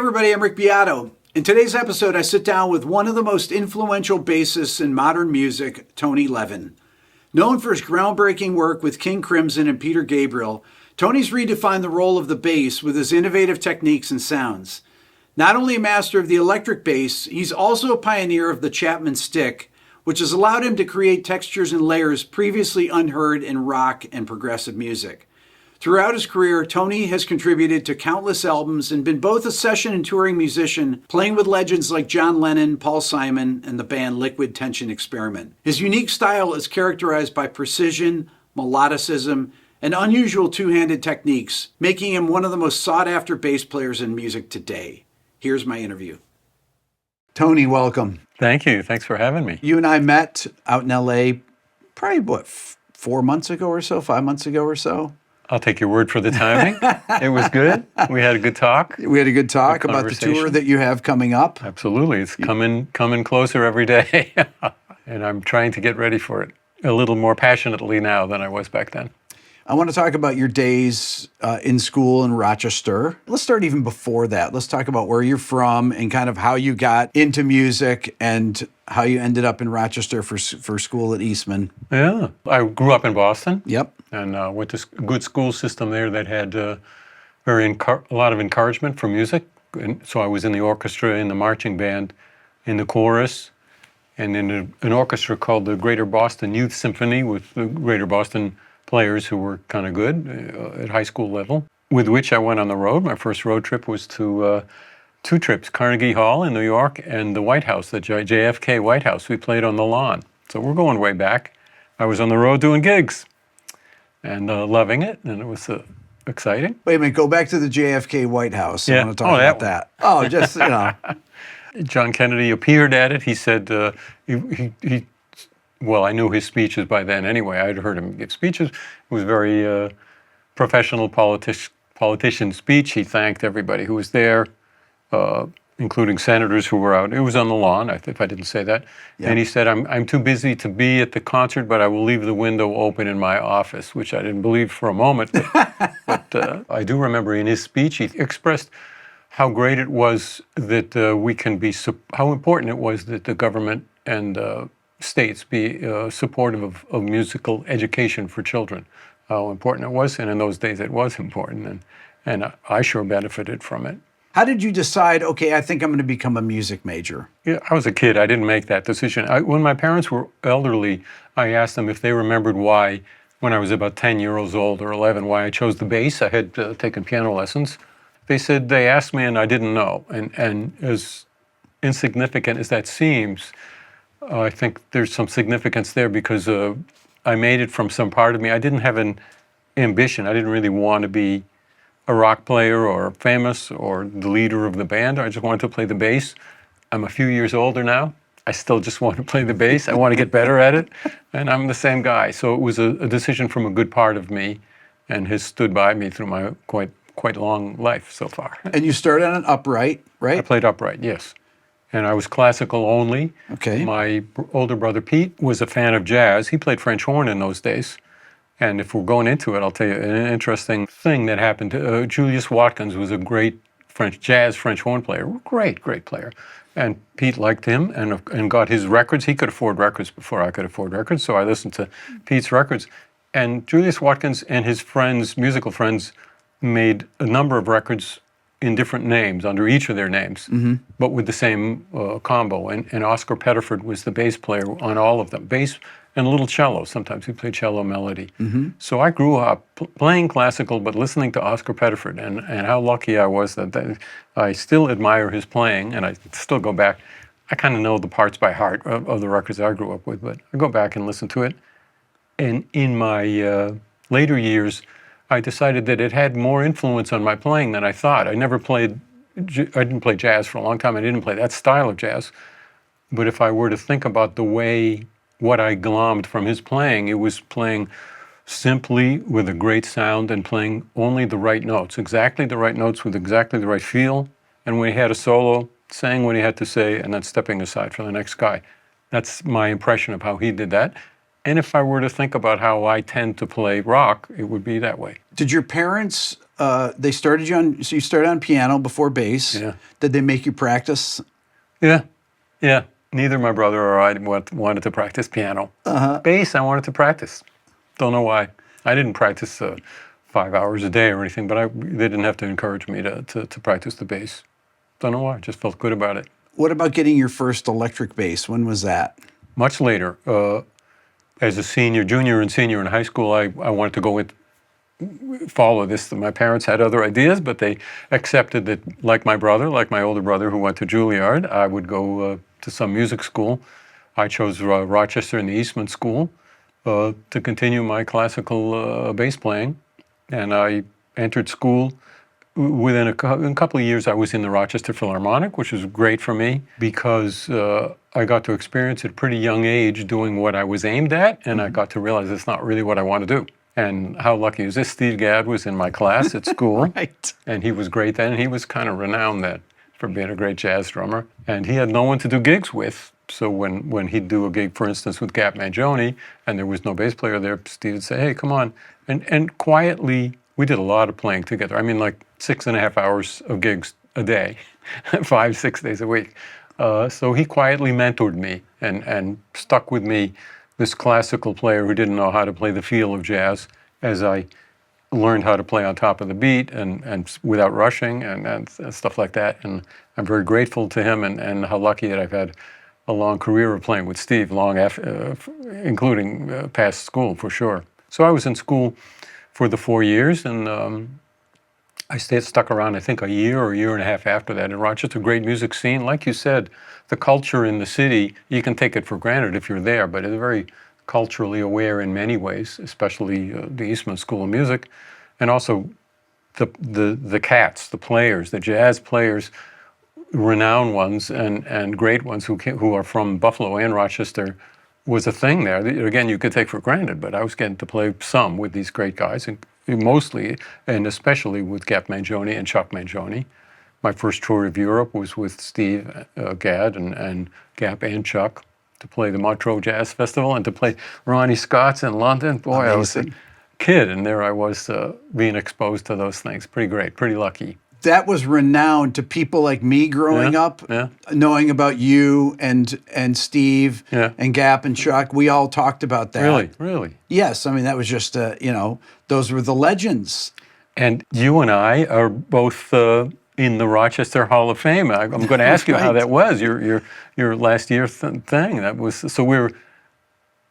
everybody, I'm Rick Beato. In today's episode, I sit down with one of the most influential bassists in modern music, Tony Levin. Known for his groundbreaking work with King Crimson and Peter Gabriel, Tony's redefined the role of the bass with his innovative techniques and sounds. Not only a master of the electric bass, he's also a pioneer of the Chapman stick, which has allowed him to create textures and layers previously unheard in rock and progressive music. Throughout his career, Tony has contributed to countless albums and been both a session and touring musician, playing with legends like John Lennon, Paul Simon, and the band Liquid Tension Experiment. His unique style is characterized by precision, melodicism, and unusual two-handed techniques, making him one of the most sought-after bass players in music today. Here's my interview. Tony, welcome. Thank you. Thanks for having me. You and I met out in L.A. probably, 4 months ago or so, 5 months ago or so? I'll take your word for the timing. It was good. We had a good talk. We had a good talk about the tour that you have coming up. Absolutely. It's coming closer every day. And I'm trying to get ready for it a little more passionately now than I was back then. I want to talk about your days in school in Rochester. Let's start even before that. Let's talk about where you're from and kind of how you got into music and how you ended up in Rochester for school at Eastman. Yeah. I grew up in Boston. Yep. And went to a good school system there that had a lot of encouragement for music. And so I was in the orchestra, in the marching band, in the chorus, and in an orchestra called the Greater Boston Youth Symphony with the Greater Boston players who were kind of good at high school level, with which I went on the road. My first road trip was to two trips, Carnegie Hall in New York and the White House, the JFK White House. We played on the lawn. So we're going way back. I was on the road doing gigs and loving it, and it was exciting. Wait a minute, go back to the JFK White House. Yeah. I want to talk about that. Oh, just, John Kennedy appeared at it. He said, well, I knew his speeches by then anyway. I'd heard him give speeches. It was a very professional politician speech. He thanked everybody who was there, including senators who were out. It was on the lawn, if I didn't say that. Yeah. And he said, I'm too busy to be at the concert, but I will leave the window open in my office, which I didn't believe for a moment. But I do remember in his speech, he expressed how great it was that how important it was that the government and states be supportive of musical education for children, how important it was, and in those days it was important, and I sure benefited from it. How did you decide, okay, I think I'm going to become a music major? Yeah, I was a kid. I didn't make that decision. When my parents were elderly, I asked them if they remembered why, when I was about 10 years old or 11, why I chose the bass. I had taken piano lessons. They said they asked me and I didn't know. And as insignificant as that seems, I think there's some significance there because I made it from some part of me. I didn't have an ambition. I didn't really want to be a rock player or famous or the leader of the band. I just wanted to play the bass. I'm a few years older now. I still just want to play the bass. I want to get better at it. And I'm the same guy. So it was a decision from a good part of me and has stood by me through my quite long life so far. And you started on an upright, right? I played upright, yes. And I was classical only. Okay. My older brother Pete was a fan of jazz. He played French horn in those days. And if we're going into it, I'll tell you an interesting thing that happened. Julius Watkins was a great French horn player. Great player. And Pete liked him and got his records. He could afford records before I could afford records, so I listened to Pete's records. And Julius Watkins and his friends, musical friends, made a number of records in different names, under each of their names, but with the same combo. And Oscar Pettiford was the bass player on all of them. Bass and a little cello. Sometimes he played cello melody. So I grew up playing classical, but listening to Oscar Pettiford, and how lucky I was that I still admire his playing, and I still go back. I kind of know the parts by heart of the records I grew up with, but I go back and listen to it. And in my later years, I decided that it had more influence on my playing than I thought. I didn't play jazz for a long time. I didn't play that style of jazz. But if I were to think about what I glommed from his playing, it was playing simply with a great sound and playing only the right notes, exactly the right notes with exactly the right feel. And when he had a solo, saying what he had to say and then stepping aside for the next guy. That's my impression of how he did that. And if I were to think about how I tend to play rock, it would be that way. Did your parents, they started you on, so you started on piano before bass. Yeah. Did they make you practice? Yeah, yeah. Neither my brother or I wanted to practice piano. Bass, I wanted to practice. Don't know why. I didn't practice 5 hours a day or anything, but they didn't have to encourage me to practice the bass. Don't know why. I just felt good about it. What about getting your first electric bass? When was that? Much later, as a junior and senior in high school, I wanted to go follow this. My parents had other ideas, but they accepted that, like my older brother who went to Juilliard, I would go to some music school. I chose Rochester in the Eastman School to continue my classical bass playing. And I entered school. Within a couple of years, I was in the Rochester Philharmonic, which was great for me because I got to experience at a pretty young age doing what I was aimed at, and I got to realize it's not really what I want to do. And how lucky is this? Steve Gadd was in my class at school, Right. and he was great then. He was kind of renowned for being a great jazz drummer, and he had no one to do gigs with. So when he'd do a gig, for instance, with Gap Mangione, and there was no bass player there, Steve would say, "Hey, come on," and quietly. We did a lot of playing together. I mean, like 6.5 hours of gigs a day, 5, 6 days a week. So he quietly mentored me and stuck with me, this classical player who didn't know how to play the feel of jazz, as I learned how to play on top of the beat and without rushing and stuff like that. And I'm very grateful to him and how lucky that I've had a long career of playing with Steve, including past school for sure. So I was in school for the 4 years, and I stuck around, I think, a year or a year and a half after that in Rochester. Great music scene. Like you said, the culture in the city, you can take it for granted if you're there, but it's very culturally aware in many ways, especially the Eastman School of Music, and also the cats, the players, the jazz players, renowned ones and great ones who are from Buffalo and Rochester, was a thing there. Again, you could take for granted, but I was getting to play some with these great guys, and mostly and especially with Gap Mangione and Chuck Mangione. My first tour of Europe was with Steve Gadd and Gap and Chuck to play the Montreux Jazz Festival and to play Ronnie Scott's in London. Boy, Amazing. I was a kid, and there I was being exposed to those things. Pretty great, pretty lucky. That was renowned to people like me growing up, knowing about you and Steve and Gap and Chuck. We all talked about that. Really? Yes, I mean, that was just, those were the legends. And you and I are both in the Rochester Hall of Fame. I'm going to ask you how that was, your last year thing. That was, so we're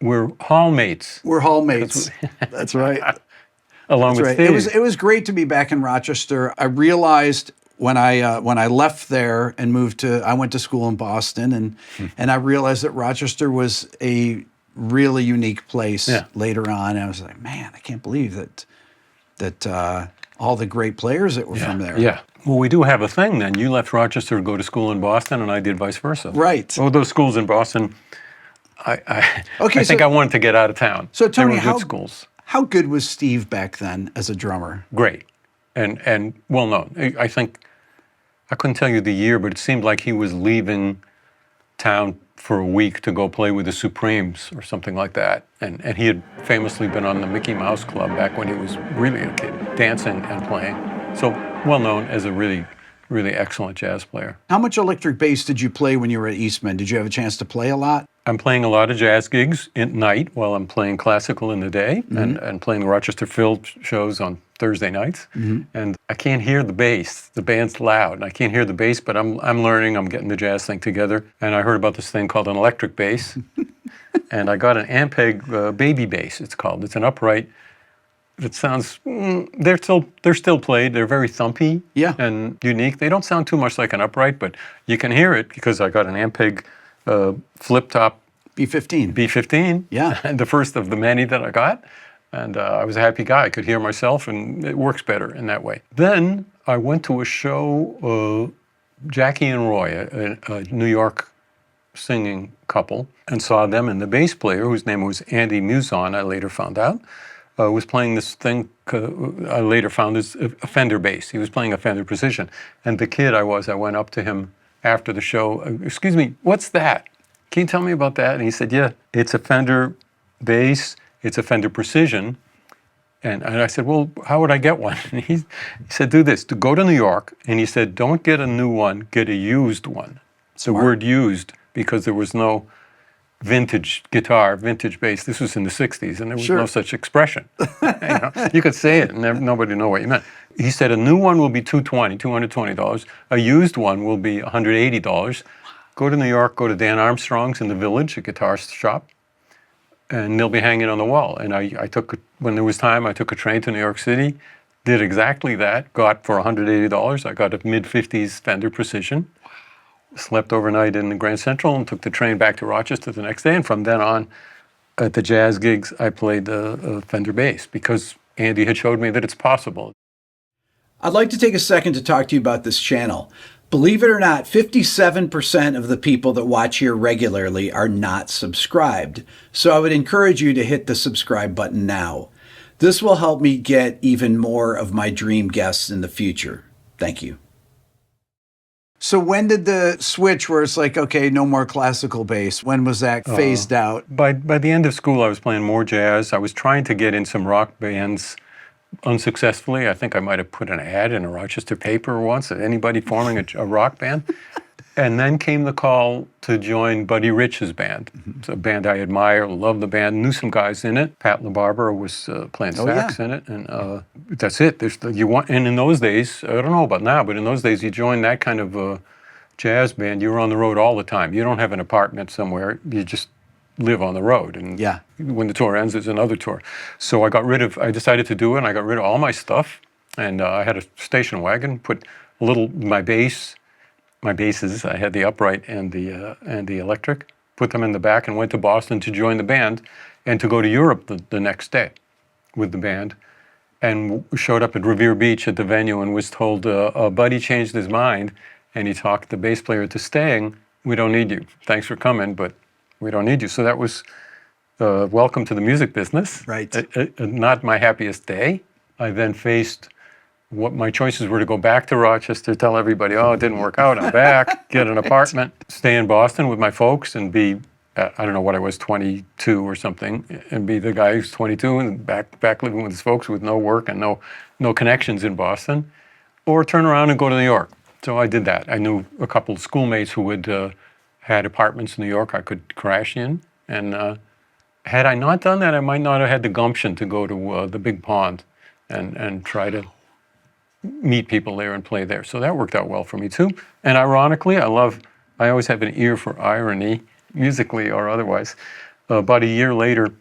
hallmates. We're hallmates. That's right. Along with Steve. It was great to be back in Rochester. I realized when I left there and I went to school in Boston, and I realized that Rochester was a really unique place later on. And I was like, man, I can't believe that all the great players that were from there. Yeah. Well, we do have a thing then. You left Rochester to go to school in Boston, and I did vice versa. Right. Well, those schools in Boston, I think I wanted to get out of town. So Tony, they were good schools. How good was Steve back then as a drummer? Great, and well known. I think I couldn't tell you the year, but it seemed like he was leaving town for a week to go play with the Supremes or something like that. And he had famously been on the Mickey Mouse Club back when he was really a kid, dancing and playing. So well known as a really, really excellent jazz player. How much electric bass did you play when you were at Eastman? Did you have a chance to play a lot? I'm playing a lot of jazz gigs at night while I'm playing classical in the day, and playing the Rochester Phil shows on Thursday nights. And I can't hear the bass. The band's loud, and I can't hear the bass, but I'm learning. I'm getting the jazz thing together. And I heard about this thing called an electric bass, and I got an Ampeg baby bass, it's called. It's an upright. It sounds, they're still played. They're very thumpy and unique. They don't sound too much like an upright, but you can hear it because I got an Ampeg flip top B15. B15. Yeah. And the first of the many that I got. And I was a happy guy. I could hear myself, and it works better in that way. Then I went to a show, Jackie and Roy, a New York singing couple, and saw them, and the bass player, whose name was Andy Muson, I later found out, was playing this thing I later found is a Fender bass. He was playing a Fender Precision. And the kid I went up to him after the show, excuse me, what's that? Can you tell me about that? And he said, yeah, it's a Fender bass, it's a Fender Precision. And I said, well, how would I get one? And he said, do this, to go to New York. And he said, don't get a new one, get a used one. Smart. The word used, because there was no vintage guitar, vintage bass. This was in the 60s, and there was no such expression. You could say it, and nobody knew what you meant. He said, a new one will be $220. A used one will be $180. Go to New York, go to Dan Armstrong's in the Village, a guitar shop, and they'll be hanging on the wall. And I took, when there was time, I took a train to New York City, did exactly that, got for $180, I got a mid-50s Fender Precision, slept overnight in the Grand Central and took the train back to Rochester the next day. And from then on, at the jazz gigs, I played the Fender bass because Andy had showed me that it's possible. I'd like to take a second to talk to you about this channel. Believe it or not, 57% of the people that watch here regularly are not subscribed. So I would encourage you to hit the subscribe button now. This will help me get even more of my dream guests in the future. Thank you. So when did the switch where it's like, okay, no more classical bass? When was that phased out? By the end of school, I was playing more jazz. I was trying to get in some rock bands unsuccessfully. I think I might have put an ad in a Rochester paper once, anybody forming a rock band. And then came the call to join Buddy Rich's band. It's a band I admire, love the band, knew some guys in it. Pat LaBarbera was playing sax in it, and that's it. And in those days, I don't know about now, but in those days, you joined that kind of jazz band, you were on the road all the time. You don't have an apartment somewhere, you just live on the road. And when the tour ends, there's another tour. So I decided to do it, and I got rid of all my stuff, and I had a station wagon, put my basses, I had the upright and the electric, put them in the back and went to Boston to join the band and to go to Europe the next day with the band, and showed up at Revere Beach at the venue and was told, Buddy changed his mind and he talked the bass player to staying. We don't need you. Thanks for coming, but we don't need you. So that was welcome to the music business. Right. Not my happiest day. I then faced what my choices were: to go back to Rochester, tell everybody, oh, it didn't work out, I'm back, get an apartment, stay in Boston with my folks and be, I don't know what I was, 22 or something, and be the guy who's 22 and back living with his folks with no work and no connections in Boston, or turn around and go to New York. So I did that. I knew a couple of schoolmates who had apartments in New York I could crash in, and had I not done that, I might not have had the gumption to go to the Big Pond and try to meet people there and play there. So that worked out well for me too. And ironically, I always have an ear for irony, musically or otherwise. About a year later,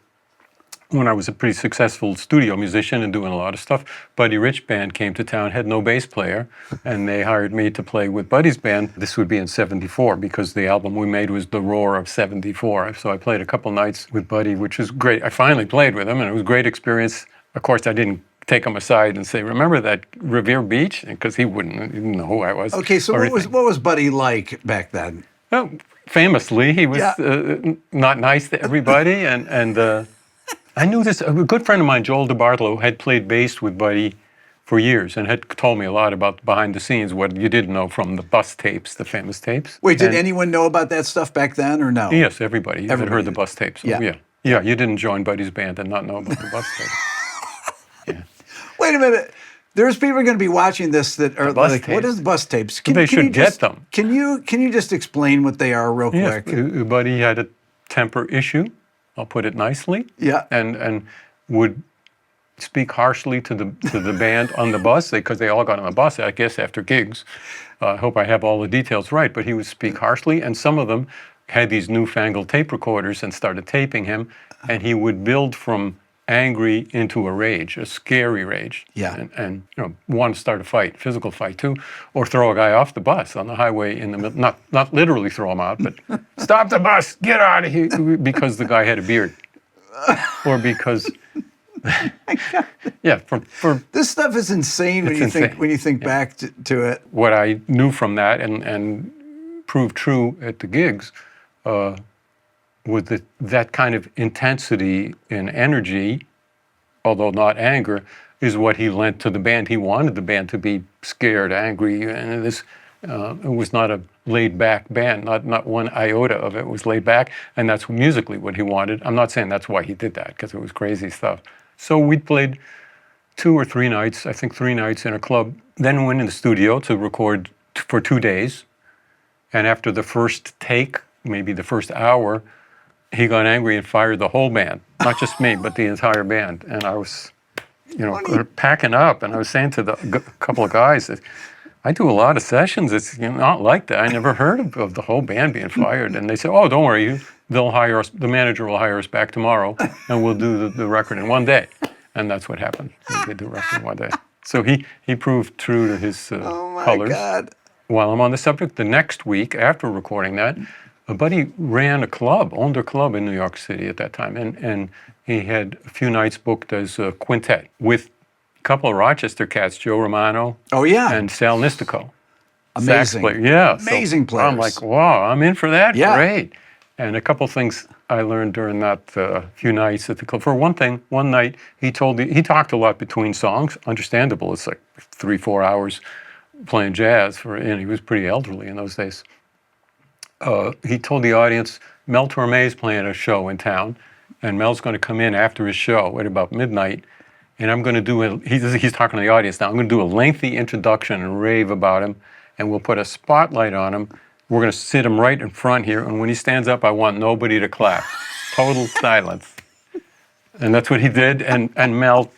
when I was a pretty successful studio musician and doing a lot of stuff, Buddy Rich band came to town, had no bass player, and they hired me to play with Buddy's band. This would be in '74 because the album we made was The Roar of '74. So I played a couple nights with Buddy, which was great. I finally played with him, and it was a great experience. Of course, I didn't take him aside and say, remember that Revere Beach? Because he didn't know who I was. Okay, so what was Buddy like back then? Well, famously, he was not nice to everybody, and I knew this. A good friend of mine, Joel DeBartolo, had played bass with Buddy for years and had told me a lot about behind the scenes, what you didn't know from the bus tapes, the famous tapes. Wait, did anyone know about that stuff back then or no? Yes, everybody had heard the bus tapes. Yeah, you didn't join Buddy's band and not know about the bus tapes. Wait a minute. There's people going to be watching this that are like, what is bus tapes? They should get them. Can you just explain what they are real quick? Buddy had a temper issue, I'll put it nicely. Yeah. And would speak harshly to the band on the bus, because they all got on the bus, I guess, after gigs. I hope I have all the details right, but he would speak harshly, and some of them had these newfangled tape recorders and started taping him, and he would build from angry into a rage, a scary rage. Yeah. And want to start a fight, physical fight too, or throw a guy off the bus on the highway in the middle, not literally throw him out, but stop the bus, get out of here, because the guy had a beard. Or because this stuff is insane when you think back to it. What I knew from that and proved true at the gigs with that kind of intensity and energy, although not anger, is what he lent to the band. He wanted the band to be scared, angry, and this It was not a laid-back band, not one iota of it was laid back, and that's musically what he wanted. I'm not saying that's why he did that, because it was crazy stuff. So we played 2 or 3 nights, I think 3 nights in a club, then went in the studio to record for 2 days, and after the first take, maybe the first hour, he got angry and fired the whole band, not just me, but the entire band. And I was, packing up, and I was saying to a couple of guys that I do a lot of sessions. It's not like that. I never heard of the whole band being fired. And they said, "Oh, don't worry, they'll hire us. The manager will hire us back tomorrow, and we'll do the record in 1 day." And that's what happened. We did the record in 1 day. So he proved true to his colors. God. While I'm on the subject, the next week after recording that, a buddy owned a club in New York City at that time, and he had a few nights booked as a quintet with a couple of Rochester cats, Joe Romano and Sal Nistico. Amazing. Sax player. Yeah. Amazing players. I'm like, wow, I'm in for that? Yeah. Great. And a couple things I learned during that few nights at the club. For one thing, one night he talked a lot between songs. Understandable. It's like 3-4 hours playing jazz, and he was pretty elderly in those days. He told the audience, Mel Torme's playing a show in town, and Mel's going to come in after his show at about midnight, and I'm going to do he's talking to the audience now, I'm going to do a lengthy introduction and rave about him, and we'll put a spotlight on him. We're going to sit him right in front here, and when he stands up, I want nobody to clap. Total silence. And that's what he did, and Mel,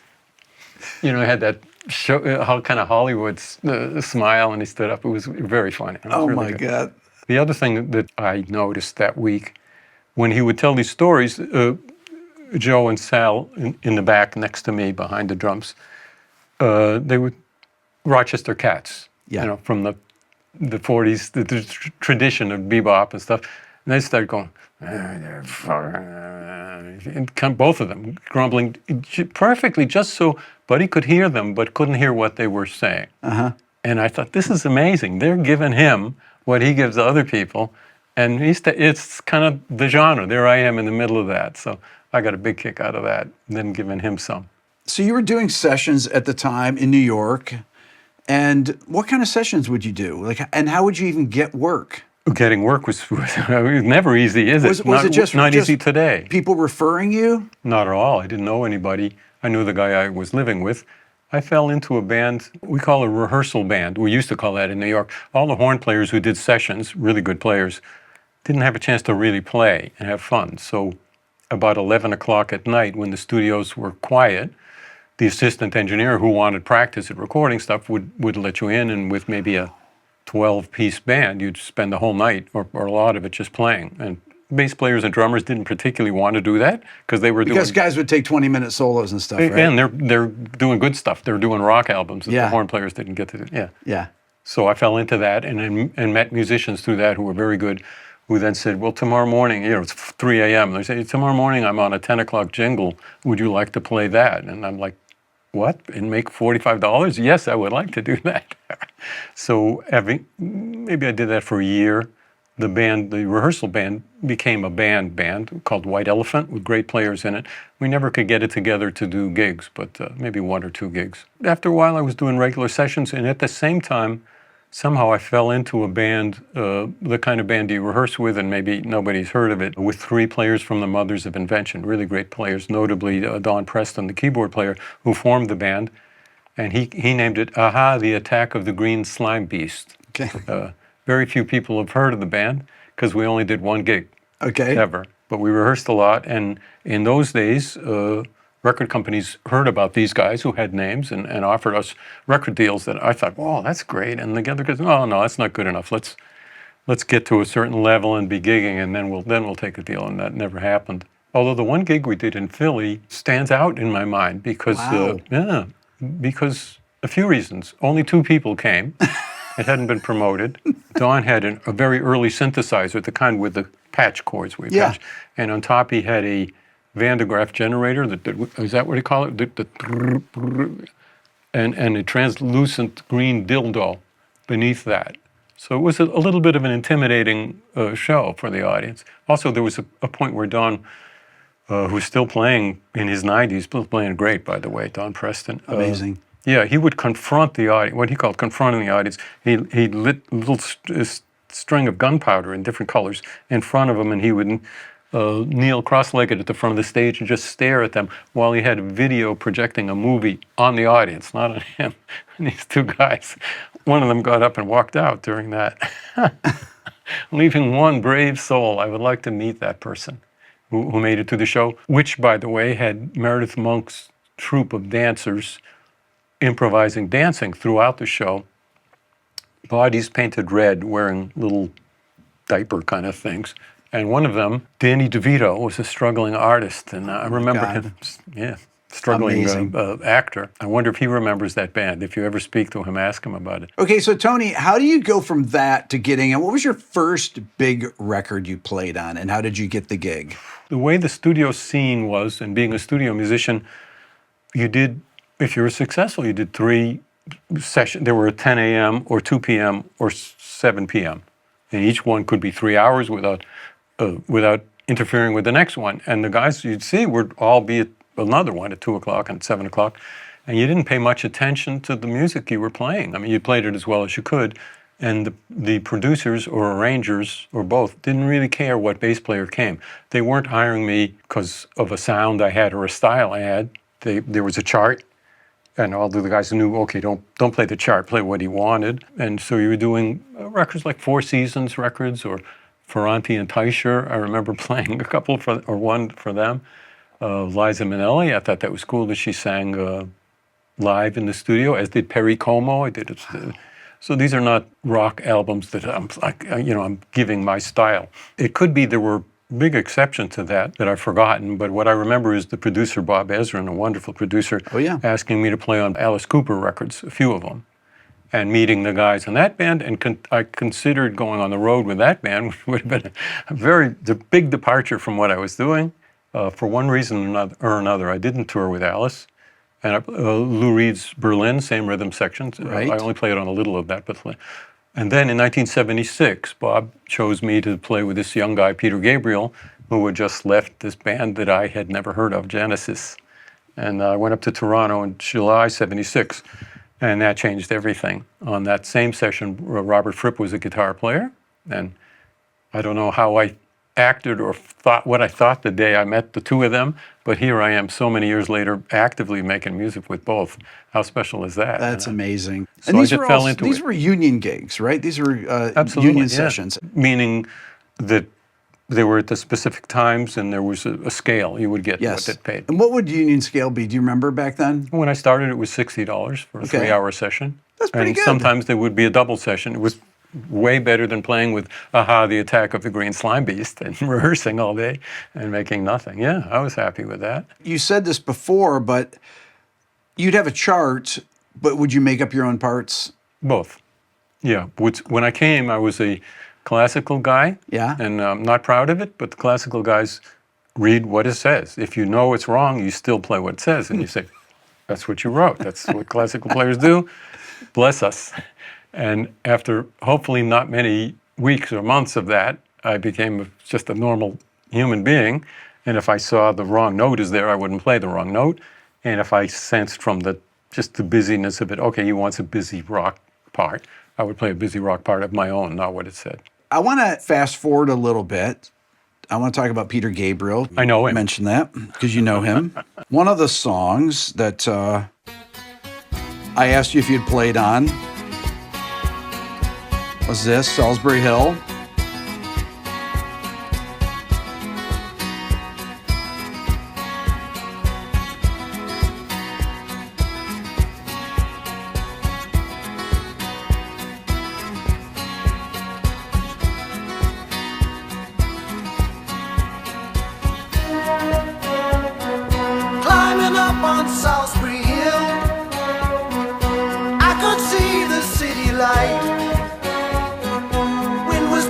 had that show, kind of Hollywood smile, and he stood up. It was very funny. Oh, my God. The other thing that I noticed that week, when he would tell these stories, Joe and Sal in the back next to me behind the drums, they were Rochester cats, from the 40s, the tradition of bebop and stuff. And they started going, and both of them grumbling perfectly, just so Buddy could hear them, but couldn't hear what they were saying. Uh-huh. And I thought, this is amazing. They're giving him what he gives to other people, and it's kind of the genre. There I am in the middle of that, so I got a big kick out of that, and then giving him some. So you were doing sessions at the time in New York, and what kind of sessions would you do? And how would you even get work? Getting work was never easy, is it? Was it just easy today? People referring you? Not at all. I didn't know anybody. I knew the guy I was living with. I fell into a band we call a rehearsal band. We used to call that in New York. All the horn players who did sessions, really good players, didn't have a chance to really play and have fun. So about 11 o'clock at night, when the studios were quiet, the assistant engineer who wanted practice at recording stuff would let you in, and with maybe a 12-piece band, you'd spend the whole night or a lot of it just playing. And bass players and drummers didn't particularly want to do that because guys would take 20-minute solos and stuff, right? And they're doing good stuff. They're doing rock albums that the horn players didn't get to do. Yeah. So I fell into that and met musicians through that who were very good, who then said, well, tomorrow morning, it's 3 a.m. They say, tomorrow morning I'm on a 10 o'clock jingle. Would you like to play that? And I'm like, what? And make $45? Yes, I would like to do that. So maybe I did that for a year. The rehearsal band became a band called White Elephant with great players in it. We never could get it together to do gigs, but maybe 1 or 2 gigs. After a while, I was doing regular sessions, and at the same time, somehow I fell into a band, the kind of band you rehearse with, and maybe nobody's heard of it, with 3 players from the Mothers of Invention, really great players, notably Don Preston, the keyboard player, who formed the band, and he named it Aha, the Attack of the Green Slime Beast. Okay. Very few people have heard of the band because we only did 1 gig ever. But we rehearsed a lot, and in those days, record companies heard about these guys who had names and offered us record deals that I thought, "Wow, that's great." And the other guys, "Oh no, that's not good enough. Let's get to a certain level and be gigging, and then we'll take a deal." And that never happened. Although the 1 gig we did in Philly stands out in my mind because because a few reasons. Only 2 people came. It hadn't been promoted. Don had a very early synthesizer, the kind with the patch cords. Patch. And on top he had a Van de Graaff generator. Is that what you call it? And a translucent green dildo beneath that. So it was a little bit of an intimidating show for the audience. Also, there was a point where Don, who's still playing in his 90s, still playing great, by the way, Don Preston. Amazing. Yeah, he would confront the audience, what he called confronting the audience. He lit a little string of gunpowder in different colors in front of him, and he would kneel cross-legged at the front of the stage and just stare at them while he had a video projecting a movie on the audience, not on him. And these two guys, one of them got up and walked out during that, leaving one brave soul. I would like to meet that person who made it to the show, which, by the way, had Meredith Monk's troupe of dancers improvising dancing throughout the show, bodies painted red, wearing little diaper kind of things. And one of them, Danny DeVito, was a struggling artist, and I remember him, struggling actor. I wonder if he remembers that band. If you ever speak to him, ask him about it. Okay, so Tony, how do you go from that to getting, and what was your first big record you played on, and how did you get the gig? The way the studio scene was, and being a studio musician, you did, if you were successful, you did 3 sessions. There were 10 a.m. or 2 p.m. or 7 p.m. And each one could be 3 hours without interfering with the next one. And the guys you'd see would all be at another one at 2 o'clock and 7 o'clock. And you didn't pay much attention to the music you were playing. I mean, you played it as well as you could. And the producers or arrangers or both didn't really care what bass player came. They weren't hiring me because of a sound I had or a style I had. There was a chart. And all the guys knew, okay, don't play the chart, play what he wanted. And so you were doing records like Four Seasons records or Ferranti and Teicher. I remember playing a couple one for them. Liza Minnelli, I thought that was cool that she sang live in the studio, as did Perry Como. I did it. So these are not rock albums that I'm giving my style. It could be there were big exception to that I've forgotten, but what I remember is the producer, Bob Ezrin, a wonderful producer, asking me to play on Alice Cooper records, a few of them, and meeting the guys in that band, and I considered going on the road with that band, which would have been a big departure from what I was doing. For one reason or another, I didn't tour with Alice, and Lou Reed's Berlin, same rhythm sections. Right. I only played on a little of that, but. And then in 1976, Bob chose me to play with this young guy, Peter Gabriel, who had just left this band that I had never heard of, Genesis. And I went up to Toronto in July 76, and that changed everything. On that same session, Robert Fripp was a guitar player, and I don't know how I acted or thought what I thought the day I met the two of them, but here I am so many years later actively making music with both. How special is that? That's amazing. So and I just fell into it. These were union gigs, right? These were union sessions. Meaning that they were at the specific times and there was a scale. You would get what it paid. And what would union scale be? Do you remember back then? When I started, it was $60 for a 3-hour session. That's pretty good. And sometimes there would be a double session. It was way better than playing with Aha, the Attack of the Green Slime Beast and rehearsing all day and making nothing. Yeah, I was happy with that. You said this before, but you'd have a chart, but would you make up your own parts? Both. Yeah. When I came, I was a classical guy. Yeah. And I'm not proud of it, but the classical guys read what it says. If you know it's wrong, you still play what it says. And you say, that's what you wrote. That's what classical players do. Bless us. And after hopefully not many weeks or months of that, I became just a normal human being. And if I saw the wrong note is there, I wouldn't play the wrong note. And if I sensed from just the busyness of it, okay, he wants a busy rock part, I would play a busy rock part of my own, not what it said. I want to fast forward a little bit. I want to talk about Peter Gabriel. I know him. Mention that because you know him. One of the songs that I asked you if you'd played on was this, Solsbury Hill. Climbing up on Solsbury Hill, I could see the city light. Wind was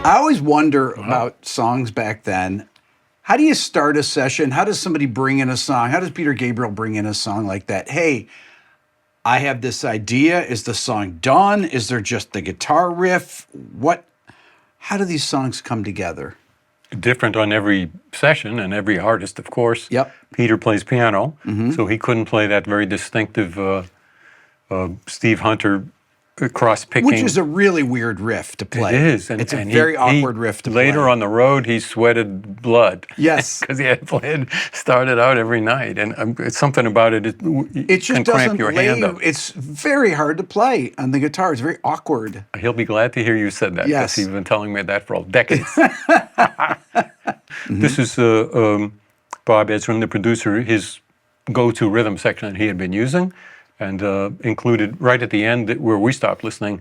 I always wonder about songs back then. How do you start a session? How does somebody bring in a song? How does Peter Gabriel bring in a song like that? Hey, I have this idea. Is the song done? Is there just the guitar riff? How do these songs come together? Different on every session and every artist, of course. Yep. Peter plays piano, so he couldn't play that very distinctive Steve Hunter cross-picking. Which is a really weird riff to play. It is. It's a very awkward riff to play. Later on the road, he sweated blood. Yes. Because he had started out every night. And it's something about it, it just can doesn't cramp your hand up. It's very hard to play on the guitar. It's very awkward. He'll be glad to hear you said that. Yes. Because he's been telling me that for decades. This is Bob Ezrin, the producer, his go-to rhythm section that he had been using. And included right at the end where we stopped listening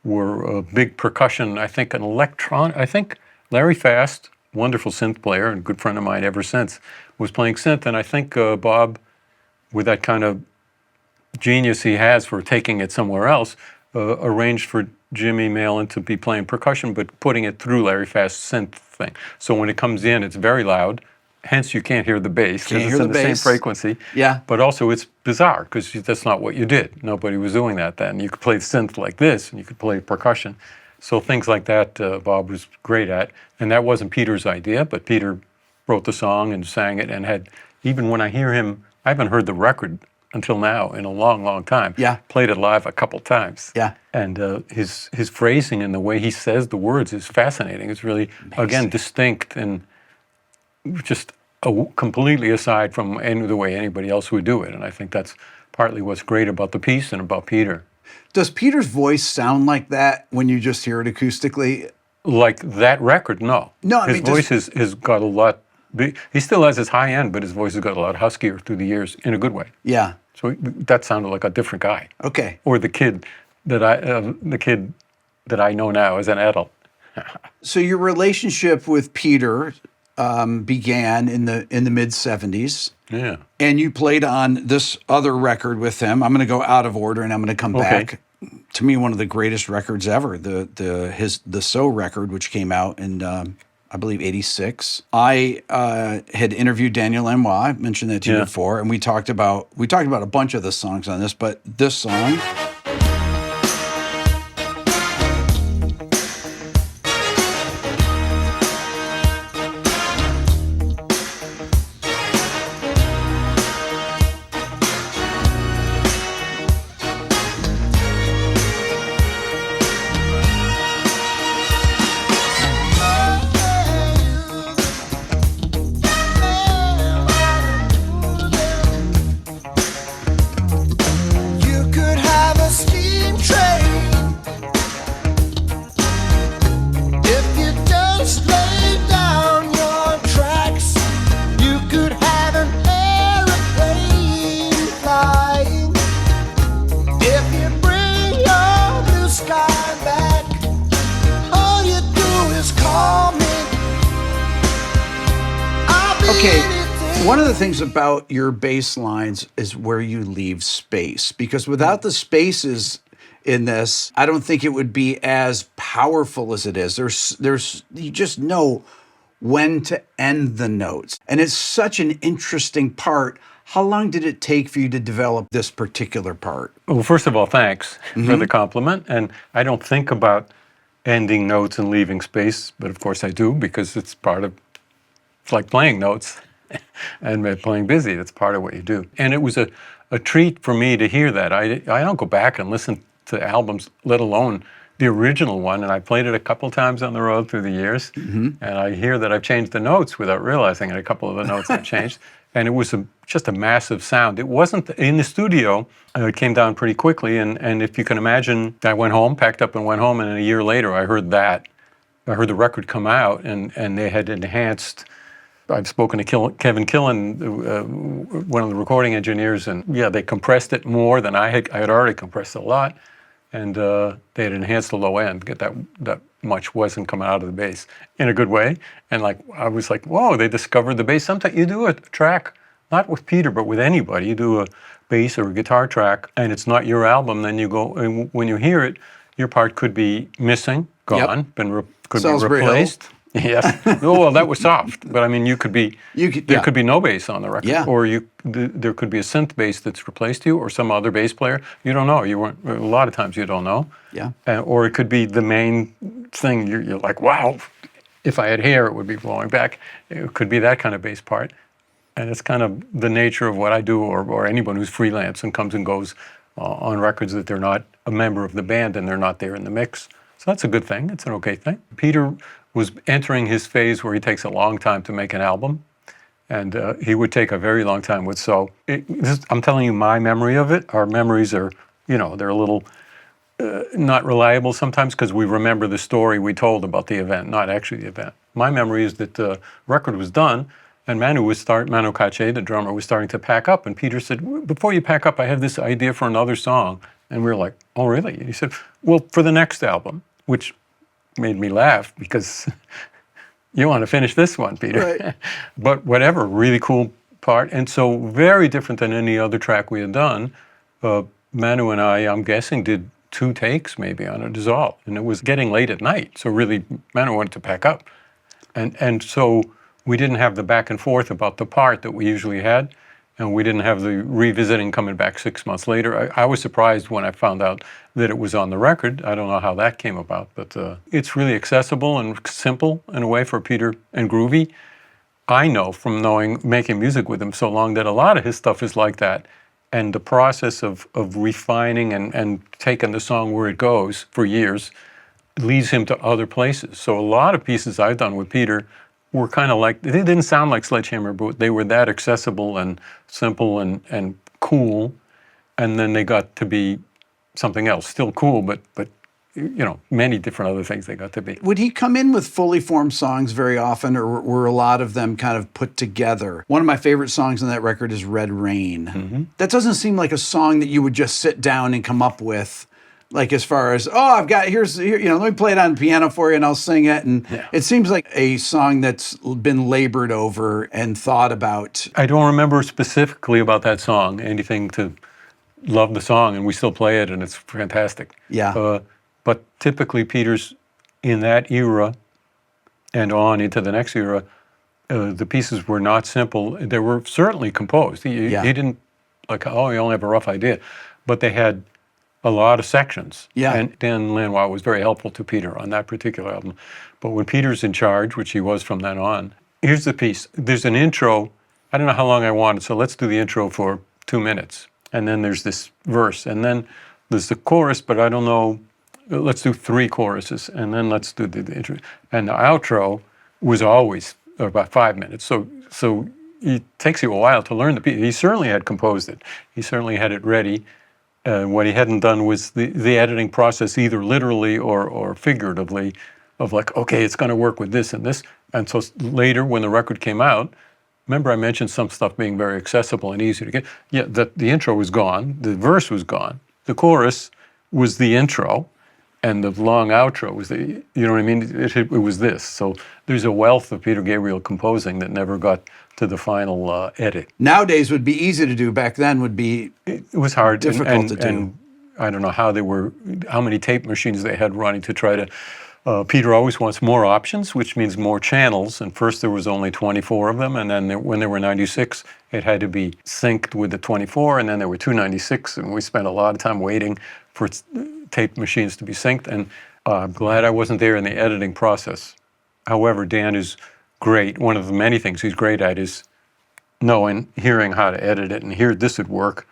were a big percussion, I think Larry Fast, wonderful synth player and good friend of mine ever since, was playing synth. And I think Bob, with that kind of genius he has for taking it somewhere else, arranged for Jimmy Malin to be playing percussion, but putting it through Larry Fast's synth thing. So when it comes in, it's very loud. Hence, you can't hear the bass because it's in the same frequency. Yeah. But also, it's bizarre because that's not what you did. Nobody was doing that then. You could play synth like this, and you could play percussion. So things like that, Bob was great at. And that wasn't Peter's idea, but Peter wrote the song and sang it and had, even when I hear him, I haven't heard the record until now in a long, long time. Yeah. Played it live a couple times. Yeah. And his phrasing and the way he says the words is fascinating. It's really, again, distinct and just completely aside from the way anybody else would do it. And I think that's partly what's great about the piece and about Peter. Does Peter's voice sound like that when you just hear it acoustically? Like that record? No. No, I mean, his voice has got a lot, he still has his high end, but his voice has got a lot huskier through the years in a good way. Yeah. So that sounded like a different guy. Okay. Or the kid that I know now as an adult. So your relationship with Peter began in the mid 70s. Yeah. And you played on this other record with him. I'm going to go out of order and I'm going to come back. To me, one of the greatest records ever, the So record, which came out in I believe 86. I had interviewed Daniel Lanois. I mentioned that to you before, and we talked about a bunch of the songs on this, but this song. One of the things about your bass lines is where you leave space, because without the spaces in this, I don't think it would be as powerful as it is. There's you just know when to end the notes. And it's such an interesting part. How long did it take for you to develop this particular part? Well, first of all, thanks for the compliment. And I don't think about ending notes and leaving space, but of course I do, because it's like playing notes. And playing busy, that's part of what you do. And it was a treat for me to hear that. I don't go back and listen to albums, let alone the original one, and I played it a couple times on the road through the years, and I hear that I've changed the notes without realizing it, a couple of the notes I've changed, and it was just a massive sound. It wasn't, in the studio, it came down pretty quickly, and if you can imagine, I went home, packed up and went home, and a year later I heard the record come out, and they had enhanced. I've spoken to Kevin Killen, one of the recording engineers, and they compressed it more than I had already compressed it a lot, and they had enhanced the low end. That much wasn't coming out of the bass in a good way, and I was like, whoa! They discovered the bass. Sometimes you do a track, not with Peter, but with anybody. You do a bass or a guitar track, and it's not your album. Then you go, and when you hear it, your part could be missing, gone, could Solsbury be replaced. Yes. Oh, well, that was soft. But I mean, there could be no bass on the record, Yeah. or there could be a synth bass that's replaced you, or some other bass player. You don't know. A lot of times you don't know. Yeah. Or it could be the main thing. You're like, wow, if I had hair, it would be blowing back. It could be that kind of bass part. And it's kind of the nature of what I do, or anyone who's freelance and comes and goes on records that they're not a member of the band and they're not there in the mix. So that's a good thing. It's an okay thing. Peter was entering his phase where he takes a long time to make an album, and he would take a very long time with So. I'm telling you my memory of it. Our memories are, they're a little not reliable sometimes because we remember the story we told about the event, not actually the event. My memory is that the record was done, and Manu Katché, the drummer, was starting to pack up, and Peter said, before you pack up, I have this idea for another song. And we were like, oh, really? And he said, well, for the next album, which made me laugh because you want to finish this one, Peter. Right. But whatever, really cool part. And so very different than any other track we had done. Manu and I'm guessing, did 2 takes maybe on a Dissolve. And it was getting late at night. So really, Manu wanted to pack up. And so we didn't have the back and forth about the part that we usually had. And we didn't have the revisiting coming back 6 months later. I was surprised when I found out that it was on the record. I don't know how that came about, but it's really accessible and simple in a way for Peter, and groovy. I know from making music with him so long that a lot of his stuff is like that. And the process of refining and taking the song where it goes for years leads him to other places. So a lot of pieces I've done with Peter were kind of like, they didn't sound like Sledgehammer, but they were that accessible and simple and cool. And then they got to be something else, still cool, but many different other things they got to be. Would he come in with fully formed songs very often, or were a lot of them kind of put together? One of my favorite songs on that record is Red Rain. Mm-hmm. That doesn't seem like a song that you would just sit down and come up with. Like as far as, let me play it on piano for you and I'll sing it. And It seems like a song that's been labored over and thought about. I don't remember specifically about that song, anything to love the song, and we still play it and it's fantastic. Yeah. But typically Peter's in that era and on into the next era, the pieces were not simple. They were certainly composed. He didn't he only have a rough idea, but they had a lot of sections. Yeah. And Dan Lanois was very helpful to Peter on that particular album. But when Peter's in charge, which he was from then on, here's the piece. There's an intro. I don't know how long I wanted, so let's do the intro for 2 minutes. And then there's this verse. And then there's the chorus, but I don't know. Let's do 3 choruses. And then let's do the intro. And the outro was always about 5 minutes. So it takes you a while to learn the piece. He certainly had composed it. He certainly had it ready. What he hadn't done was the editing process, either literally or figuratively, of like, okay, it's going to work with this and this. And so later, when the record came out, remember I mentioned some stuff being very accessible and easy to get. Yeah, the intro was gone. The verse was gone. The chorus was the intro, and the long outro was you know what I mean? It was this. So there's a wealth of Peter Gabriel composing that never got to the final edit. Nowadays would be easy to do. Back then would be It was hard. difficult to do. And I don't know how many tape machines they had running to try to. Peter always wants more options, which means more channels. And first there was only 24 of them, and then when there were 96, it had to be synced with the 24, and then there were 296, and we spent a lot of time waiting for tape machines to be synced. And I'm glad I wasn't there in the editing process. However, Dan is great. One of the many things he's great at is hearing how to edit it, and here this would work.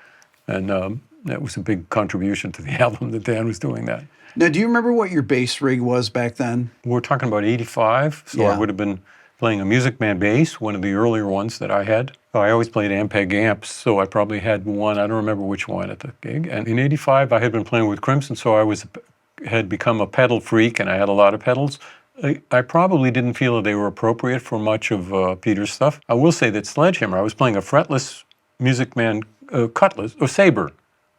And that was a big contribution to the album that Dan was doing that. Now, do you remember what your bass rig was back then? We're talking about 85, so I would have been playing a Music Man bass, one of the earlier ones that I had. I always played Ampeg amps, so I probably had one. I don't remember which one at the gig. And in 85, I had been playing with Crimson, so I had become a pedal freak, and I had a lot of pedals. I probably didn't feel that they were appropriate for much of Peter's stuff. I will say that Sledgehammer, I was playing a fretless Music Man Cutlass, or Sabre.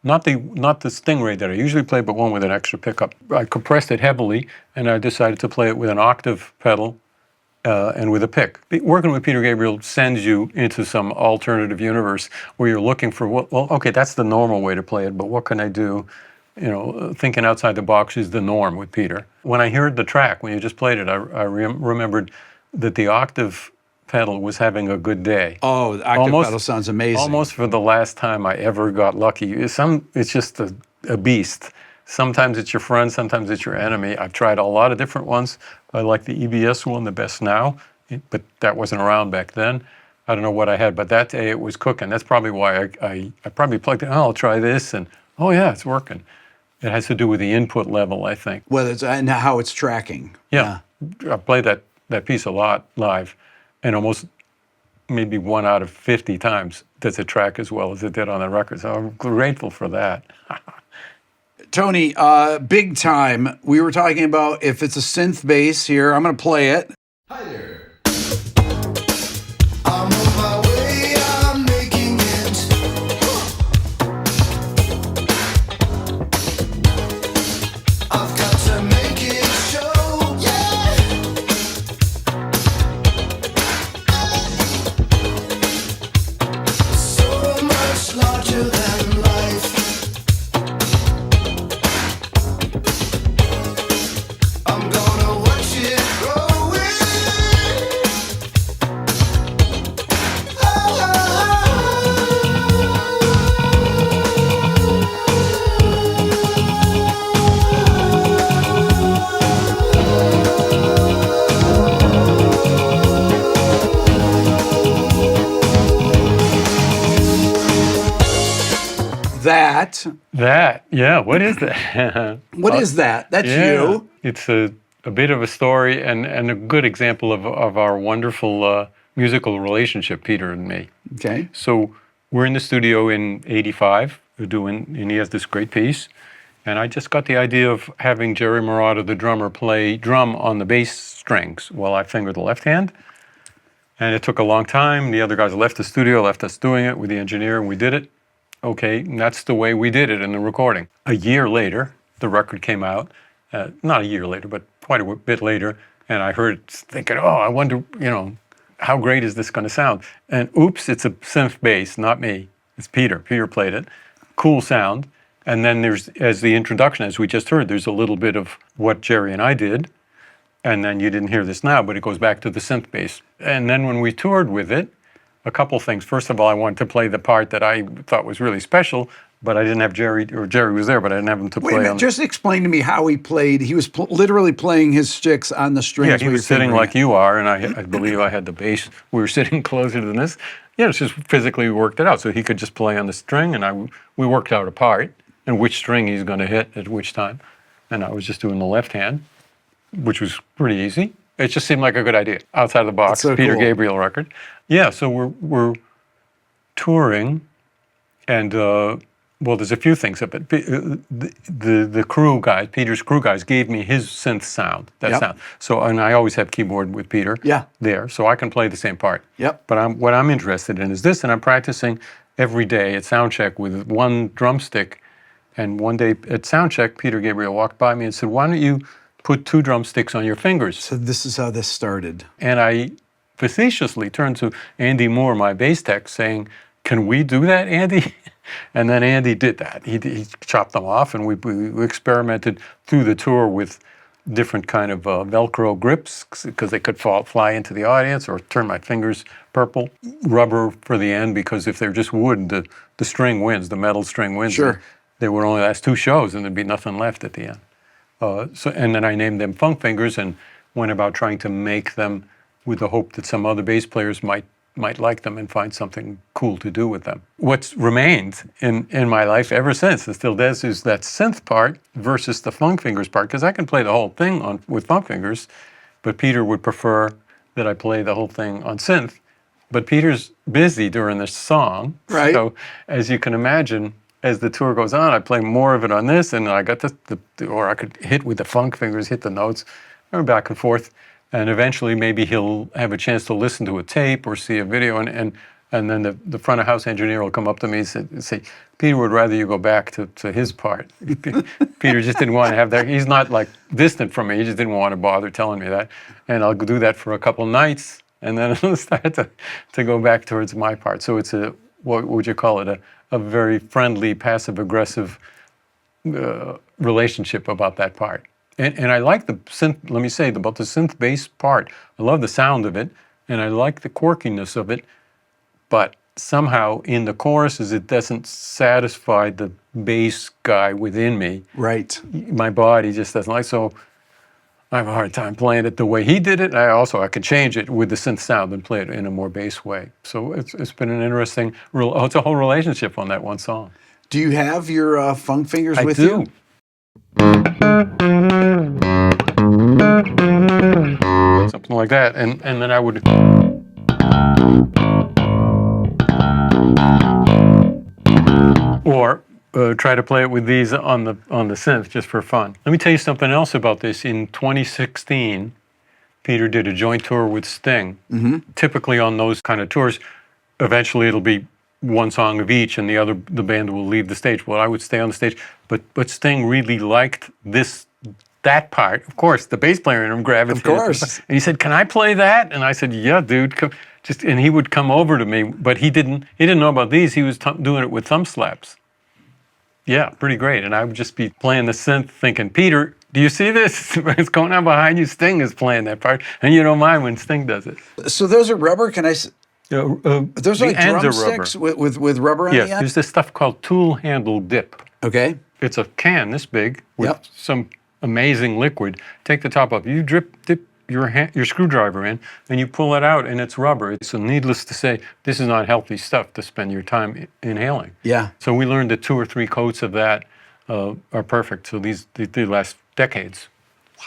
Not the Stingray that I usually play, but one with an extra pickup. I compressed it heavily, and I decided to play it with an octave pedal and with a pick. Working with Peter Gabriel sends you into some alternative universe where you're looking for, okay, that's the normal way to play it, but what can I do thinking outside the box is the norm with Peter. When I heard the track, when you just played it, I remembered that the octave pedal was having a good day. Oh, the octave pedal sounds amazing. Almost for the last time I ever got lucky. It's just a beast. Sometimes it's your friend, sometimes it's your enemy. I've tried a lot of different ones. I like the EBS one the best now, but that wasn't around back then. I don't know what I had, but that day it was cooking. That's probably why I probably plugged it. Oh, I'll try this, and oh yeah, it's working. It has to do with the input level, I think. Whether it's and how it's tracking. Yeah. I played that piece a lot live, and almost maybe 1 out of 50 times does it track as well as it did on the record. So I'm grateful for that. Tony, big time. We were talking about if it's a synth bass here. I'm going to play it. Hi there. I'm on my way, I'm making it. I've got to make it show, yeah. So much larger than life. I'm gonna watch it growing. That, yeah, what is that? What is that? That's Yeah, you. it's a bit of a story and a good example of our wonderful musical relationship, Peter and me. Okay. So we're in the studio in '85, and he has this great piece. And I just got the idea of having Jerry Murata, the drummer, play drum on the bass strings while I finger the left hand. And it took a long time. The other guys left the studio, left us doing it with the engineer, and we did it. Okay, and that's the way we did it in the recording. A year later, the record came out. Not a year later, but quite a bit later. And I heard it thinking, oh, I wonder, how great is this going to sound? And oops, it's a synth bass, not me. It's Peter. Peter played it. Cool sound. And then there's, as the introduction, as we just heard, there's a little bit of what Jerry and I did. And then you didn't hear this now, but it goes back to the synth bass. And then when we toured with it, a couple things. First of all, I wanted to play the part that I thought was really special, but I didn't have Jerry, or Jerry was there, but I didn't have him to Wait play a minute, on. just explain to me how he played. He was literally playing his sticks on the strings. Yeah, he was sitting like you are, and I believe I had the bass. We were sitting closer than this. Yeah, it's just physically we worked it out, so he could just play on the string, and we worked out a part and which string he's going to hit at which time. And I was just doing the left hand, which was pretty easy. It just seemed like a good idea, outside of the box. So Peter cool. Gabriel record. Yeah, so we're touring, and there's a few things of it. The crew guys, Peter's crew guys, gave me his synth sound, Yep. sound. So, and I always have keyboard with Peter there, so I can play the same part. Yep. But what I'm interested in is this, and I'm practicing every day at soundcheck with one drumstick. And one day at soundcheck, Peter Gabriel walked by me and said, "Why don't you put 2 drumsticks on your fingers?" So this is how this started. And I facetiously turned to Andy Moore, my bass tech, saying, "Can we do that, Andy?" And then Andy did that. He chopped them off, and we experimented through the tour with different kind of Velcro grips because they could fly into the audience or turn my fingers purple. Rubber for the end, because if they're just wood, the string wins, the metal string wins. Sure. They would only last 2 shows, and there'd be nothing left at the end. And then I named them Funk Fingers and went about trying to make them with the hope that some other bass players might like them and find something cool to do with them. What's remained in my life ever since, and still does, is that synth part versus the Funk Fingers part, because I can play the whole thing with Funk Fingers, but Peter would prefer that I play the whole thing on synth. But Peter's busy during the song, Right. So as you can imagine, as the tour goes on, I play more of it on this, and I got or I could hit with the Funk Fingers, hit the notes, or back and forth. And eventually maybe he'll have a chance to listen to a tape or see a video, and then the front of house engineer will come up to me and say, "Peter would rather you go back to his part." Peter just didn't want to have that. He's not like distant from me, he just didn't want to bother telling me that. And I'll do that for a couple nights, and then it'll start to go back towards my part. So it's what would you call it, a very friendly, passive-aggressive relationship about that part. And I like the synth, let me say, about the synth bass part. I love the sound of it, and I like the quirkiness of it, but somehow in the choruses it doesn't satisfy the bass guy within me. Right. My body just doesn't like, so I have a hard time playing it the way he did it. I could change it with the synth sound and play it in a more bass way. So it's been an interesting, it's a whole relationship on that one song. Do you have your funk fingers with I do. you? Something like that, and then I would or try to play it with these on the synth just for fun. Let me tell you something else about this. In 2016, Peter did a joint tour with Sting. Typically on those kind of tours, eventually it'll be one song of each, and the band will leave the stage. Well, I would stay on the stage, but Sting really liked that part. Of course, the bass player in him gravitated. Of course. And he said, "Can I play that?" And I said, "Yeah, dude." And he would come over to me, but he didn't know about these. He was doing it with thumb slaps. Yeah, pretty great. And I would just be playing the synth thinking, "Peter, do you see this? It's going on behind you. Sting is playing that part, and you don't mind when Sting does it." So those are rubber. Can I? Those are like ends are drumsticks with rubber on Yes, the end. there's this stuff called tool handle dip. Okay. It's a can this big with Yep. some amazing liquid. Take the top off. You dip your screwdriver in, and you pull it out, and it's rubber. So needless to say, this is not healthy stuff to spend your time inhaling. Yeah. So we learned that 2 or 3 coats of that are perfect. So they last decades. Wow.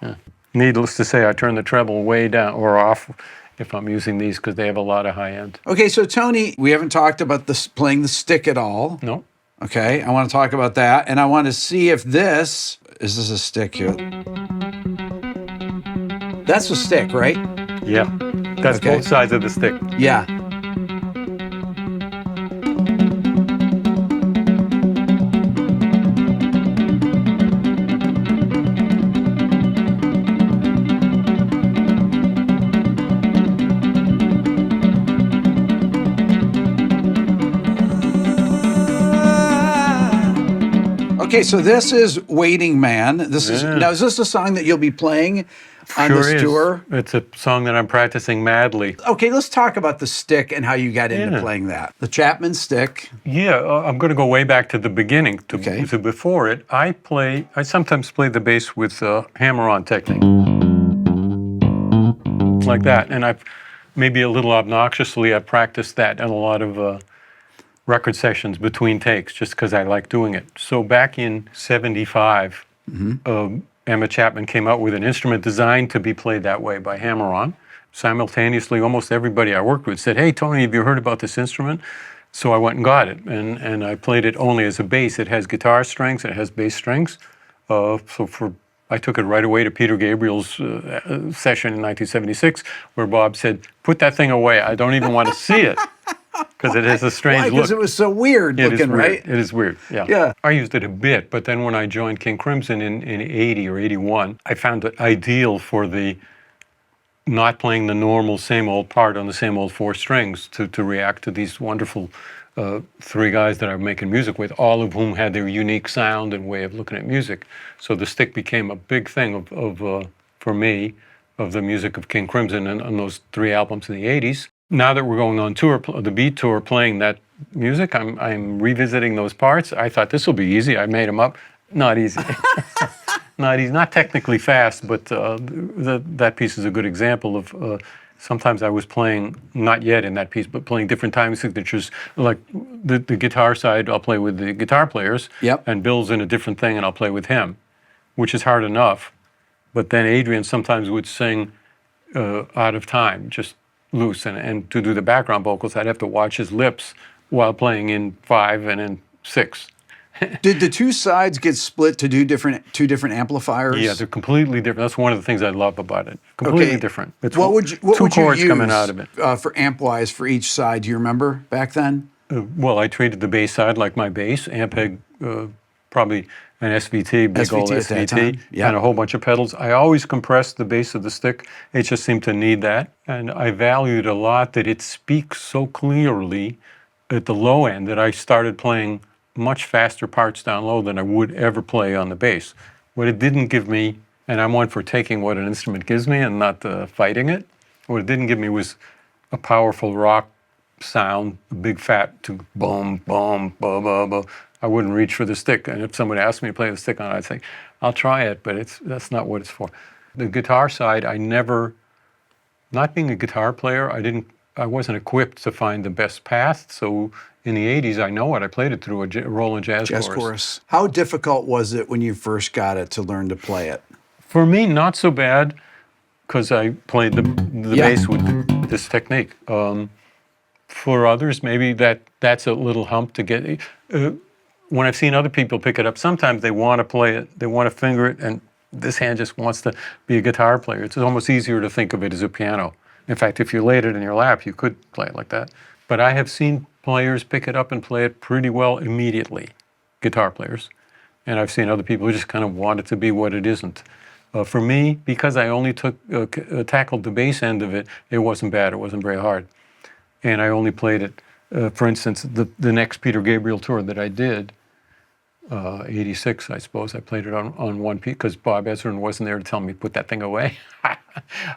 Yeah. Needless to say, I turn the treble way down or off if I'm using these because they have a lot of high end. Okay, so Tony, we haven't talked about playing the stick at all. No. Okay, I want to talk about that, and I want to see if is this a stick here? That's a stick, right? Yeah. That's Okay. both sides of the stick. Yeah. Okay, so this is Waiting Man. Now, is this a song that you'll be playing on Sure this is. tour? It's a song that I'm practicing madly. Okay, let's talk about the stick and how you got into Yeah. playing that. The Chapman stick. Yeah, I'm going to go way back to the beginning, Okay. to before it. I sometimes play the bass with hammer-on technique, like that. And I've, maybe a little obnoxiously, I've practiced that in a lot of record sessions between takes, just because I like doing it. So back in '75, Emma Chapman came out with an instrument designed to be played that way by hammer-on. Simultaneously, almost everybody I worked with said, "Hey, Tony, have you heard about this instrument?" So I went and got it, and I played it only as a bass. It has guitar strings, it has bass strings. I took it right away to Peter Gabriel's session in 1976, where Bob said, "Put that thing away. I don't even want to see it." Because it has a strange look. Because it was so weird It is looking, weird. right? It is weird, yeah. Yeah. I used it a bit, but then when I joined King Crimson in 80 or 81, I found it ideal for the not playing the normal same old part on the same old 4 strings to react to these wonderful 3 guys that I'm making music with, all of whom had their unique sound and way of looking at music. So the stick became a big thing for me, of the music of King Crimson and on those 3 albums in the 80s. Now that we're going on tour, the Beat Tour, playing that music, I'm revisiting those parts. I thought this will be easy. I made them up. Not easy. Not easy. Not technically fast, but that piece is a good example of. Sometimes I was playing, not yet in that piece, but playing different time signatures. Like the guitar side, I'll play with the guitar players. Yep. And Bill's in a different thing, and I'll play with him, which is hard enough. But then Adrian sometimes would sing out of time, just loose, and to do the background vocals, I'd have to watch his lips while playing in 5 and in 6. Did the 2 sides get split to do two different amplifiers? Yeah, they're completely different. That's one of the things I love about it. Completely different. It's what would you 2 chords use coming out of it. For amp-wise for each side? Do you remember back then? Well, I treated the bass side like my bass, Ampeg, probably an SVT, big old SVT at that time, SVT, yeah. and a whole bunch of pedals. I always compressed the bass of the stick. It just seemed to need that. And I valued a lot that it speaks so clearly at the low end that I started playing much faster parts down low than I would ever play on the bass. What it didn't give me, and I'm one for taking what an instrument gives me and not fighting it, what it didn't give me was a powerful rock sound, a big fat to boom, boom, boom, boom, boom. I wouldn't reach for the stick. And if somebody asked me to play the stick on it, I'd say, I'll try it, but that's not what it's for. The guitar side, I never, not being a guitar player, I wasn't equipped to find the best path. So in the 80s, I know it. I played it through a Roland jazz chorus. How difficult was it when you first got it to learn to play it? For me, not so bad, because I played the bass with this technique. For others, maybe that's a little hump to get. When I've seen other people pick it up, sometimes they want to play it, they want to finger it, and this hand just wants to be a guitar player. It's almost easier to think of it as a piano. In fact, if you laid it in your lap, you could play it like that. But I have seen players pick it up and play it pretty well immediately, guitar players. And I've seen other people who just kind of want it to be what it isn't. For me, because I only tackled the bass end of it, it wasn't bad, it wasn't very hard. And I only played it, for instance, the next Peter Gabriel tour that I did, 86, I suppose, I played it on one piece, because Bob Ezrin wasn't there to tell me to put that thing away.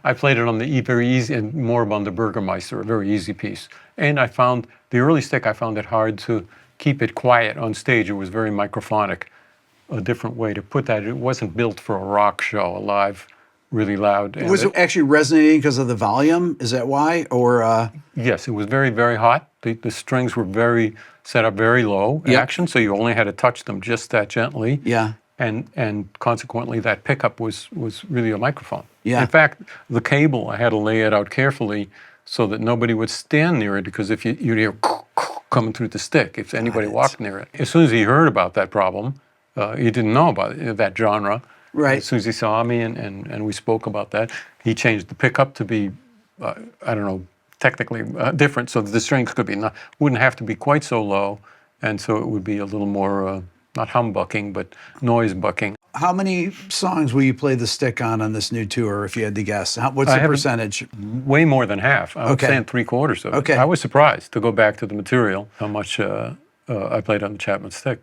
I played it on the very easy, and more on the Burgermeister, a very easy piece. And I found, the early stick, I found it hard to keep it quiet on stage. It was very microphonic, a different way to put that. It wasn't built for a rock show, a live, really loud. Was it actually resonating because of the volume? Is that why? Or Yes, it was very, very hot. The strings were set up very low action, so you only had to touch them just that gently. Yeah. And consequently, that pickup was really a microphone. Yeah. In fact, the cable, I had to lay it out carefully so that nobody would stand near it, because if you'd hear coming through the stick if anybody walked near it. As soon as he heard about that problem, he didn't know about it, that genre. Right. As soon as he saw me and we spoke about that, he changed the pickup to be, I don't know, technically different, so that the strings wouldn't have to be quite so low, and so it would be a little more, not humbucking, but noise bucking. How many songs will you play the stick on this new tour, if you had to guess? What's the percentage? Way more than half. I was saying 3/4 of it. Okay. I was surprised, to go back to the material, how much I played on the Chapman stick,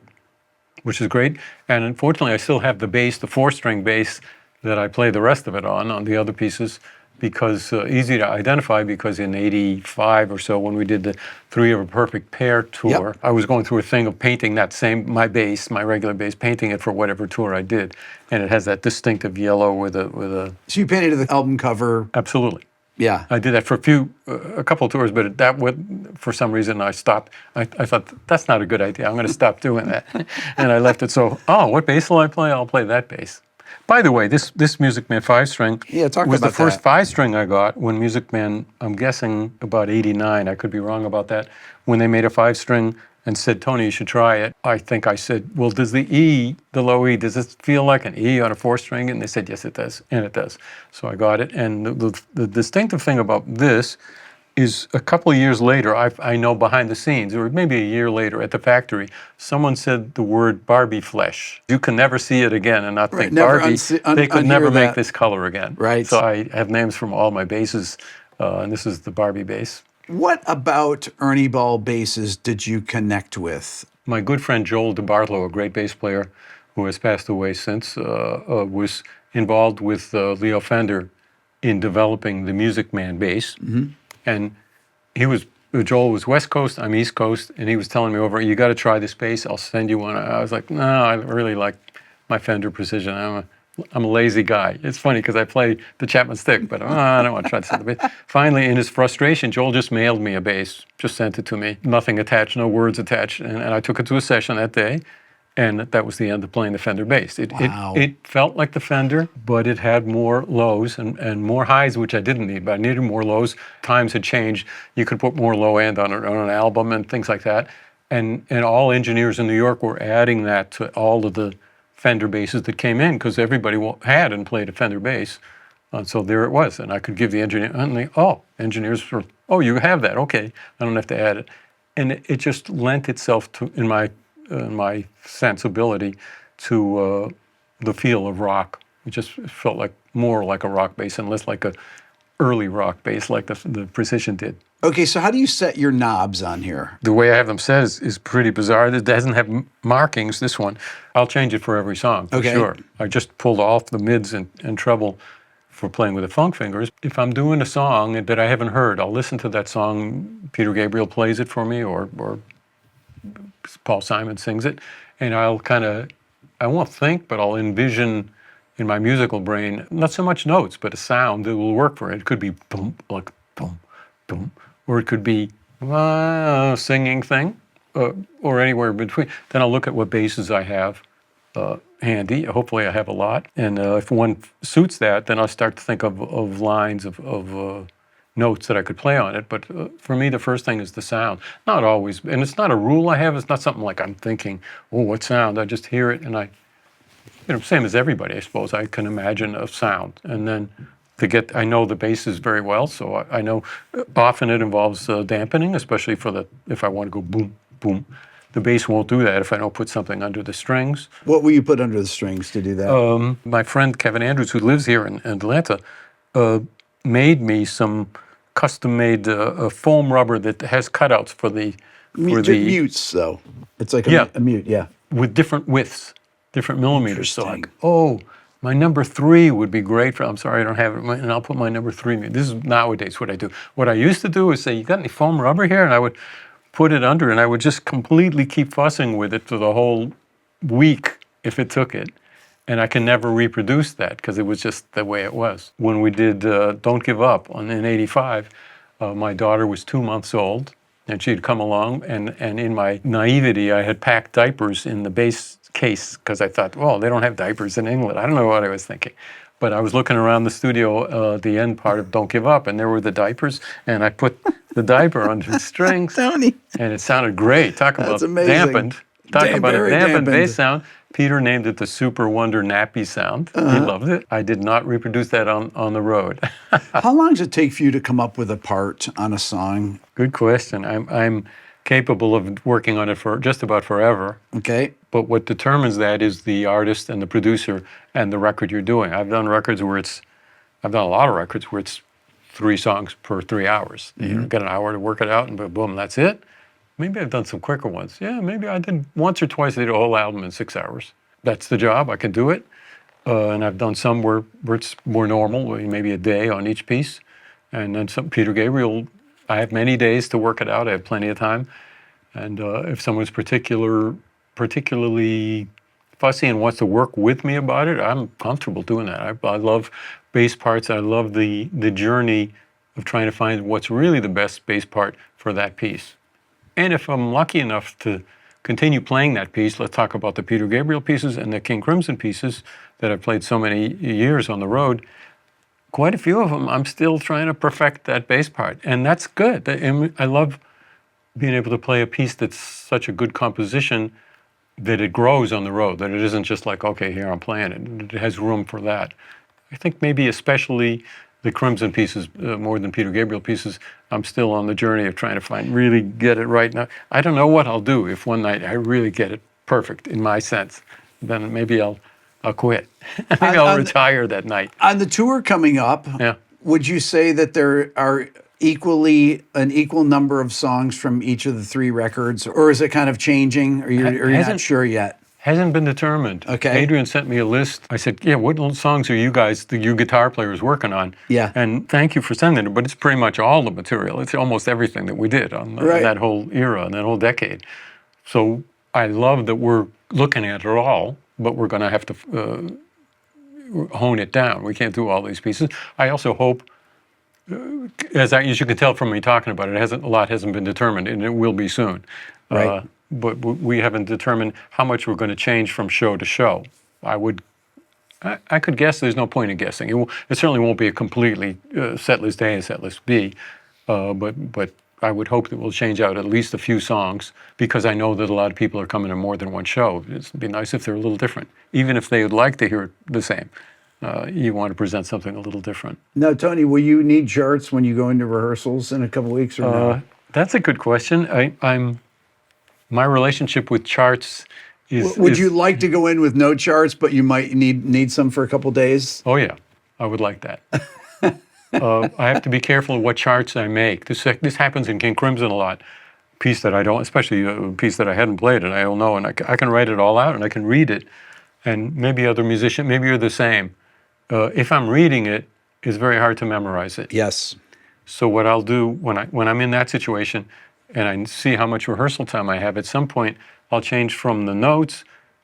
which is great. And unfortunately, I still have the bass, the 4-string bass, that I play the rest of it on the other pieces, because easy to identify, because in 85 or so, when we did the Three of a Perfect Pair tour, I was going through a thing of painting my bass, my regular bass, painting it for whatever tour I did. And it has that distinctive yellow with a... So you painted the album cover. Absolutely. Yeah. I did that for a couple of tours, but for some reason I stopped. I thought, that's not a good idea. I'm going to stop doing that. And I left it so, what bass will I play? I'll play that bass. By the way, this Music Man 5-string was the first 5-string I got when Music Man, I'm guessing about 89, I could be wrong about that, when they made a 5-string and said, Tony, you should try it. I think I said, well, does the E, the low E, does it feel like an E on a 4-string? And they said, yes, it does, and it does. So I got it, and the distinctive thing about this is a couple of years later, I know behind the scenes, or maybe a year later at the factory, someone said the word Barbie flesh. You can never see it again and not think Barbie. They could never make this color again. Right. So I have names from all my basses, and this is the Barbie bass. What about Ernie Ball basses did you connect with? My good friend Joel DeBartolo, a great bass player who has passed away since, was involved with Leo Fender in developing the Music Man bass. Mm-hmm. And Joel was West Coast, I'm East Coast, and he was telling me you got to try this bass, I'll send you one. I was like, no, I really like my Fender Precision. I'm a lazy guy. It's funny because I play the Chapman stick, but I don't want to try to send the bass. Finally, in his frustration, Joel just mailed me a bass, just sent it to me. Nothing attached, no words attached. And I took it to a session that day, and that was the end of playing the Fender bass. It felt like the Fender, but it had more lows and more highs, which I didn't need, but I needed more lows. Times had changed. You could put more low end on an album and things like that. And all engineers in New York were adding that to all of the Fender basses that came in, because everybody had and played a Fender bass. And so there it was. And I could give the engineer, and engineers were, you have that, okay. I don't have to add it. And it just lent itself to, in my sensibility, to the feel of rock. It just felt more like a rock bass and less like a early rock bass like the Precision did. Okay, so how do you set your knobs on here? The way I have them set is pretty bizarre. It doesn't have markings, this one. I'll change it for every song, for Okay. sure. I just pulled off the mids and treble for playing with the funk fingers. If I'm doing a song that I haven't heard, I'll listen to that song. Peter Gabriel plays it for me, or Paul Simon sings it, and I won't think, but I'll envision in my musical brain, not so much notes, but a sound that will work for it. It could be boom, like boom, boom, or it could be singing thing, or anywhere in between. Then I'll look at what basses I have handy. Hopefully I have a lot. And if one suits that, then I'll start to think of lines of notes that I could play on it. But for me, the first thing is the sound. Not always, and it's not a rule I have. It's not something like I'm thinking, oh, what sound? I just hear it, and same as everybody, I suppose. I can imagine a sound, and then I know the basses very well, so I know often it involves dampening, especially if I want to go boom, boom. The bass won't do that if I don't put something under the strings. What will you put under the strings to do that? My friend Kevin Andrews, who lives here in Atlanta, made me some custom-made foam rubber that has cutouts for the Mutes, though. It's like a mute, yeah. with different widths, different millimeters. So like, my number 3 would be great for, I'm sorry I don't have it, and I'll put my number 3. This is nowadays what I do. What I used to do is say, you got any foam rubber here? And I would put it under, and I would just completely keep fussing with it for the whole week if it took it. And I can never reproduce that because it was just the way it was. When we did Don't Give Up in '85, my daughter was 2 months old, and she'd come along, and in my naivety, I had packed diapers in the bass case because I thought, well, they don't have diapers in England. I don't know what I was thinking. But I was looking around the studio, the end part of Don't Give Up, and there were the diapers, and I put the diaper under the strings. Tony. And it sounded great. Talk about amazing. dampened. Talk about a Very dampened dampened. bass sound. Peter named it the Super Wonder Nappy Sound. He loved it. I did not reproduce that on the road. How long does it take for you to come up with a part on a song? Good question. I'm capable of working on it for just about forever. Okay. But what determines that is the artist and the producer and the record you're doing. I've done a lot of records where it's 3 songs per 3 hours. You get an hour to work it out, and boom, that's it. Maybe I've done some quicker ones. Yeah, maybe I did once or twice. I did a whole album in 6 hours. That's the job. I can do it. And I've done some where it's more normal, maybe a day on each piece. And then some. Peter Gabriel, I have many days to work it out. I have plenty of time. And if someone's particularly fussy and wants to work with me about it, I'm comfortable doing that. I love bass parts. I love the journey of trying to find what's really the best bass part for that piece. And if I'm lucky enough to continue playing that piece, let's talk about the Peter Gabriel pieces and the King Crimson pieces that I've played so many years on the road. Quite a few of them, I'm still trying to perfect that bass part. And that's good. And I love being able to play a piece that's such a good composition that it grows on the road, that it isn't just like, okay, here I'm playing it. It has room for that. I think maybe especially the Crimson pieces, more than Peter Gabriel pieces, I'm still on the journey of trying to really get it right. Now, I don't know what I'll do if one night I really get it perfect in my sense. Then maybe I'll quit. Maybe I'll retire that night. On the tour coming up, would you say that there are an equal number of songs from each of the 3 records, or is it kind of changing? Or you're not sure yet? Hasn't been determined. Okay. Adrian sent me a list. I said, yeah, what songs are you guitar players working on? Yeah. And thank you for sending it, but it's pretty much all the material. It's almost everything that we did on that whole era and that whole decade. So I love that we're looking at it all, but we're going to have to hone it down. We can't do all these pieces. I also hope, as you can tell from me talking about it, a lot hasn't been determined, and it will be soon. Right. But we haven't determined how much we're going to change from show to show. I could guess. There's no point in guessing. It certainly won't be a completely set list A and set list B, but I would hope that we'll change out at least a few songs because I know that a lot of people are coming to more than one show. It'd be nice if they're a little different, even if they would like to hear it the same. You want to present something a little different. Now, Tony, will you need charts when you go into rehearsals in a couple weeks or no? That's a good question. My relationship with charts is... Would you like to go in with no charts, but you might need some for a couple days? Oh, yeah. I would like that. I have to be careful of what charts I make. This happens in King Crimson a lot. Piece that I don't, especially a piece that I hadn't played and I don't know, and I can write it all out and I can read it. And maybe other musicians, maybe you're the same. If I'm reading it, it's very hard to memorize it. Yes. So what I'll do when I'm in that situation and I see how much rehearsal time I have, at some point I'll change from the notes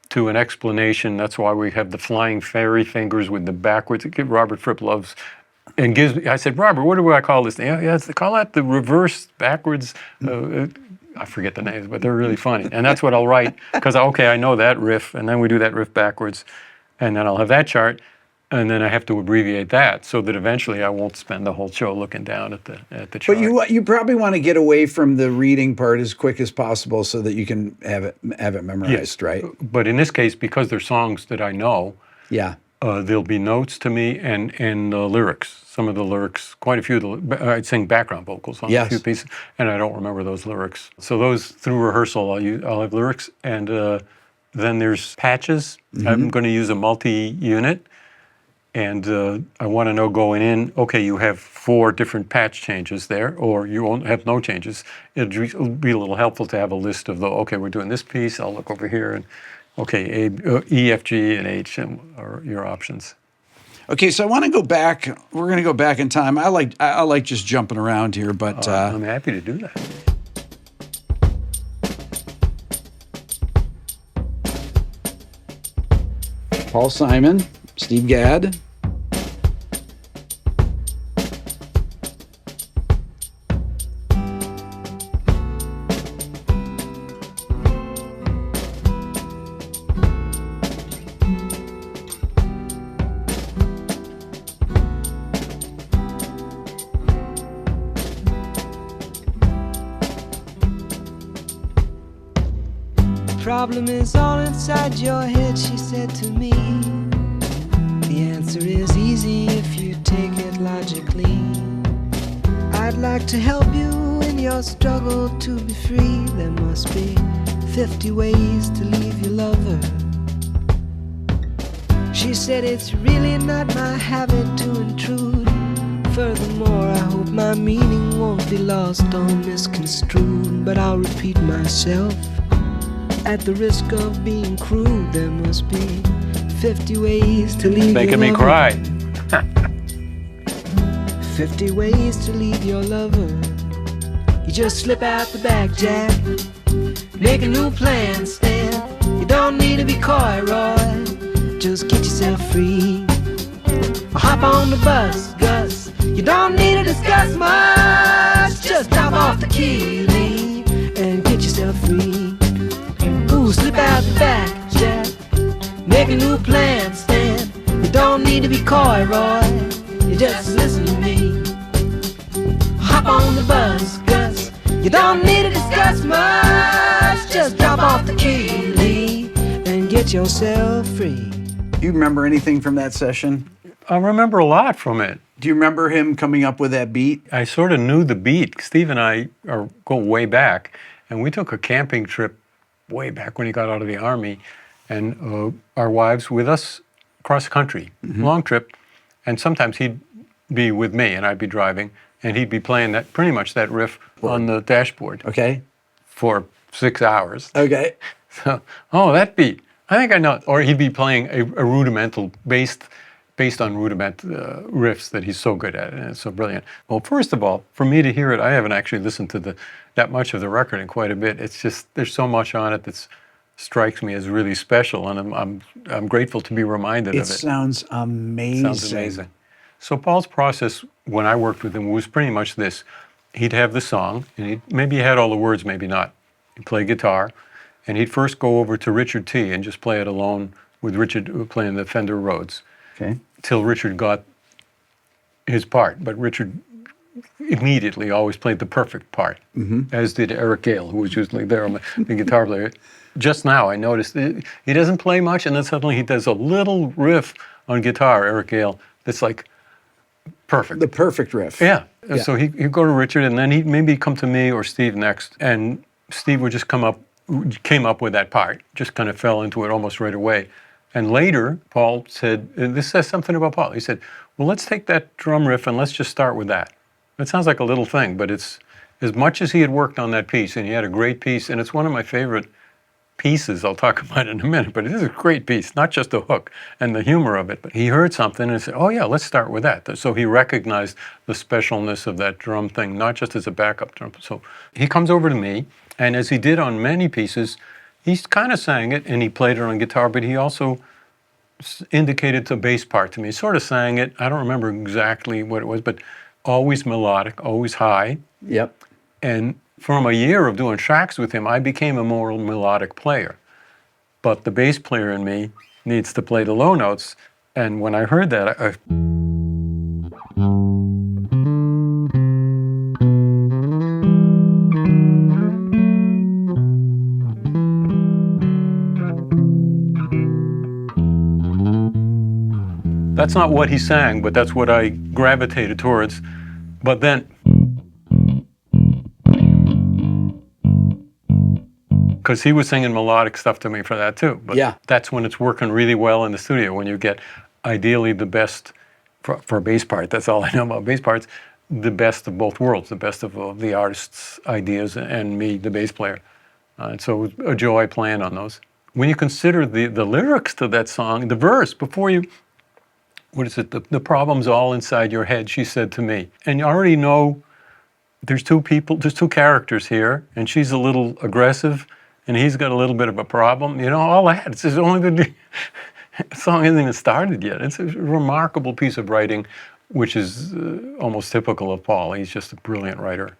to an explanation. That's why we have the flying fairy fingers with the backwards. Robert Fripp loves and gives me. I said, Robert, what do I call this? Yeah, call that the reverse backwards. I forget the names, but they're really funny. And that's what I'll write because okay, I know that riff, and then we do that riff backwards, and then I'll have that chart. And then I have to abbreviate that so that eventually I won't spend the whole show looking down at the chart. But you probably want to get away from the reading part as quick as possible so that you can have it memorized, right? But in this case, because they're songs that I know, Yeah. there'll be notes to me and lyrics. Some of the lyrics, quite a few. I'd sing background vocals on a few pieces, and I don't remember those lyrics. So those through rehearsal, I'll have lyrics, and then there's patches. I'm going to use a multi-unit. And I want to know going in, okay, you have 4 different patch changes there, or you won't have no changes. It'll be a little helpful to have a list of okay, we're doing this piece, I'll look over here, and okay, E, F, G, and H are your options. Okay, so I want to go back. We're going to go back in time. I like just jumping around here, but I'm happy to do that. Paul Simon, Steve Gadd. Problem is all inside your head, she said to me. The answer is easy if you take it logically. I'd like to help you in your struggle to be free. There must be 50 ways to leave your lover. She said it's really not my habit to intrude. Furthermore, I hope my meaning won't be lost or misconstrued. But I'll repeat myself. At the risk of being crude, there must be 50 ways to leave Making your me lover. cry. 50 ways to leave your lover. You just slip out the back, Jack. Make a new plan, Stan. You don't need to be coy, Roy. Just get yourself free. Or hop on the bus, Gus. You don't need to discuss much. Just drop off the key, Lee, and get yourself free. Slip out the back, Jack. Make a new plan, Stan. You don't need to be coy, Roy. You just listen to me. Hop on the bus, Gus. You don't need to discuss much. Just drop off the key, Lee, and get yourself free. Do you remember anything from that session? I remember a lot from it. Do you remember him coming up with that beat? I sort of knew the beat. Steve and I go way back, and we took a camping trip way back when he got out of the Army, and our wives with us across the country, long trip, and sometimes he'd be with me and I'd be driving, and he'd be playing that pretty much that riff on the dashboard. Okay. For 6 hours. Okay. So, that beat. I think I know. Or he'd be playing a rudimental based on rudiment riffs that he's so good at, and it's so brilliant. Well, first of all, for me to hear it, I haven't actually listened to that much of the record in quite a bit. It's just there's so much on it that strikes me as really special, and I'm grateful to be reminded of it. It sounds amazing. Sounds amazing. So Paul's process when I worked with him was pretty much this: he'd have the song, and maybe he had all the words, maybe not. He'd play guitar, and he'd first go over to Richard T. and just play it alone with Richard playing the Fender Rhodes. Okay. Till Richard got his part. But Richard immediately always played the perfect part, as did Eric Gale, who was usually there on the guitar player. Just now I noticed he doesn't play much, and then suddenly he does a little riff on guitar, Eric Gale, that's like perfect. The perfect riff. Yeah. So he'd go to Richard, and then he'd maybe come to me or Steve next, and Steve would just came up with that part, just kind of fell into it almost right away. And later, Paul said, and this says something about Paul. He said, well, let's take that drum riff and let's just start with that. It sounds like a little thing, but it's as much as he had worked on that piece, and he had a great piece, and it's one of my favorite pieces I'll talk about in a minute, but it is a great piece, not just the hook and the humor of it, but he heard something and said, oh yeah, let's start with that. So he recognized the specialness of that drum thing, not just as a backup drum. So he comes over to me, and as he did on many pieces, he kind of sang it, and he played it on guitar, but he also indicated the bass part to me. He sort of sang it, I don't remember exactly what it was, but always melodic, always high. Yep. And from a year of doing tracks with him, I became a more melodic player. But the bass player in me needs to play the low notes. And when I heard that, that's not what he sang, but that's what I gravitated towards. But then, because he was singing melodic stuff to me for that too. But Yeah. that's when it's working really well in the studio, when you get ideally the best, for a bass part, that's all I know about bass parts, the best of both worlds, the best of the artist's ideas and me, the bass player. And so it was a joy playing on those. When you consider the lyrics to that song, the verse, before you, what is it, the problem's all inside your head, she said to me. And you already know there's two characters here, and she's a little aggressive, and he's got a little bit of a problem. You know, all that. It's just only the song hasn't even started yet. It's a remarkable piece of writing, which is almost typical of Paul. He's just a brilliant writer,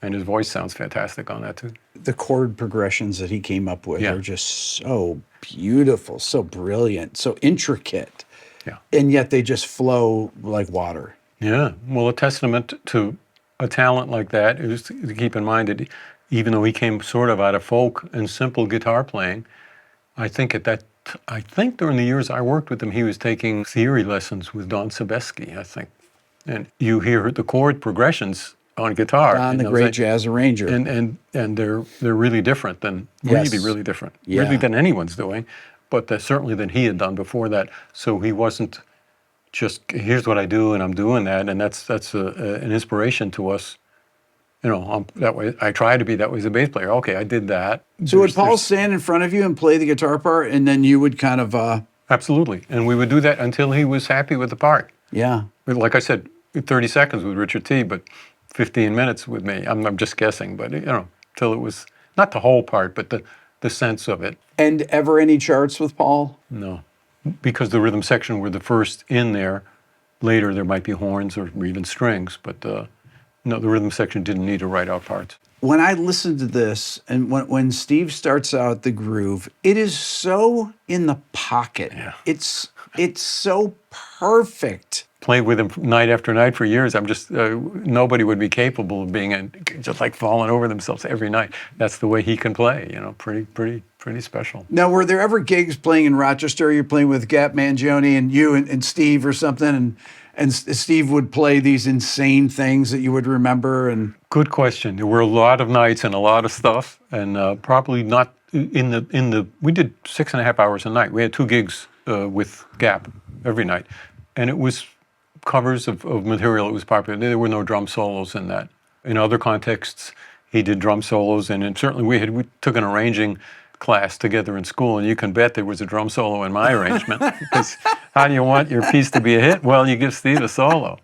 and his voice sounds fantastic on that too. The chord progressions that he came up with Yeah. are just so beautiful, so brilliant, so intricate. Yeah. And yet they just flow like water. Yeah. Well, a testament to a talent like that is to keep in mind that even though he came sort of out of folk and simple guitar playing, I think during the years I worked with him, he was taking theory lessons with Don Sebesky, I think. And you hear the chord progressions on guitar. Don, you the know, great jazz arranger. and they're really different than, Yes. really different, Yeah. really than anyone's doing, but certainly than he had done before that. So he wasn't just, here's what I do and I'm doing that, and that's an inspiration to us. You know, that way, I try to be that way as a bass player. Okay, I did that. So would Paul stand in front of you and play the guitar part, and then you would kind of, Absolutely. And we would do that until he was happy with the part. yeah. Like I said, 30 seconds with Richard T., but 15 minutes with me. I'm just guessing, but, you know, till it was, not the whole part, but the sense of it. And ever any charts with Paul? No. Because the rhythm section were the first in there. Later, there might be horns or even strings, but no, the rhythm section didn't need to write out parts. When I listen to this, and when Steve starts out the groove, it is so in the pocket. Yeah. It's so perfect. Played with him night after night for years. I'm just, nobody would be capable of being just like falling over themselves every night. That's the way he can play, you know, pretty special. Now, were there ever gigs playing in Rochester? You're playing with Gap Mangione and you and Steve or something, and Steve would play these insane things that you would remember. And Good question. There were a lot of nights and a lot of stuff, and probably not in the. We did 6.5 hours a night. We had 2 gigs with Gap every night, and it was covers of material that was popular. There were no drum solos in that. In other contexts, he did drum solos, and certainly we took an arranging class together in school, and you can bet there was a drum solo in my arrangement. Because how do you want your piece to be a hit? Well, you give Steve a solo.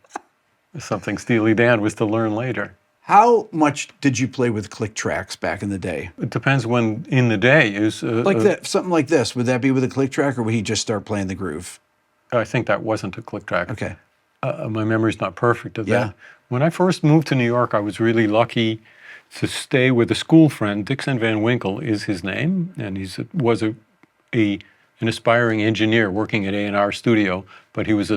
Something Steely Dan was to learn later. how much did you play with click tracks back in the day? It depends when in the day is. Like that, something like this. Would that be with a click track, or would he just start playing the groove? I think that wasn't a click track. Okay. My memory's not perfect of Yeah. that. When I first moved to New York, I was really lucky to stay with a school friend. Dixon Van Winkle is his name, and was an aspiring engineer working at A&R Studio, but he was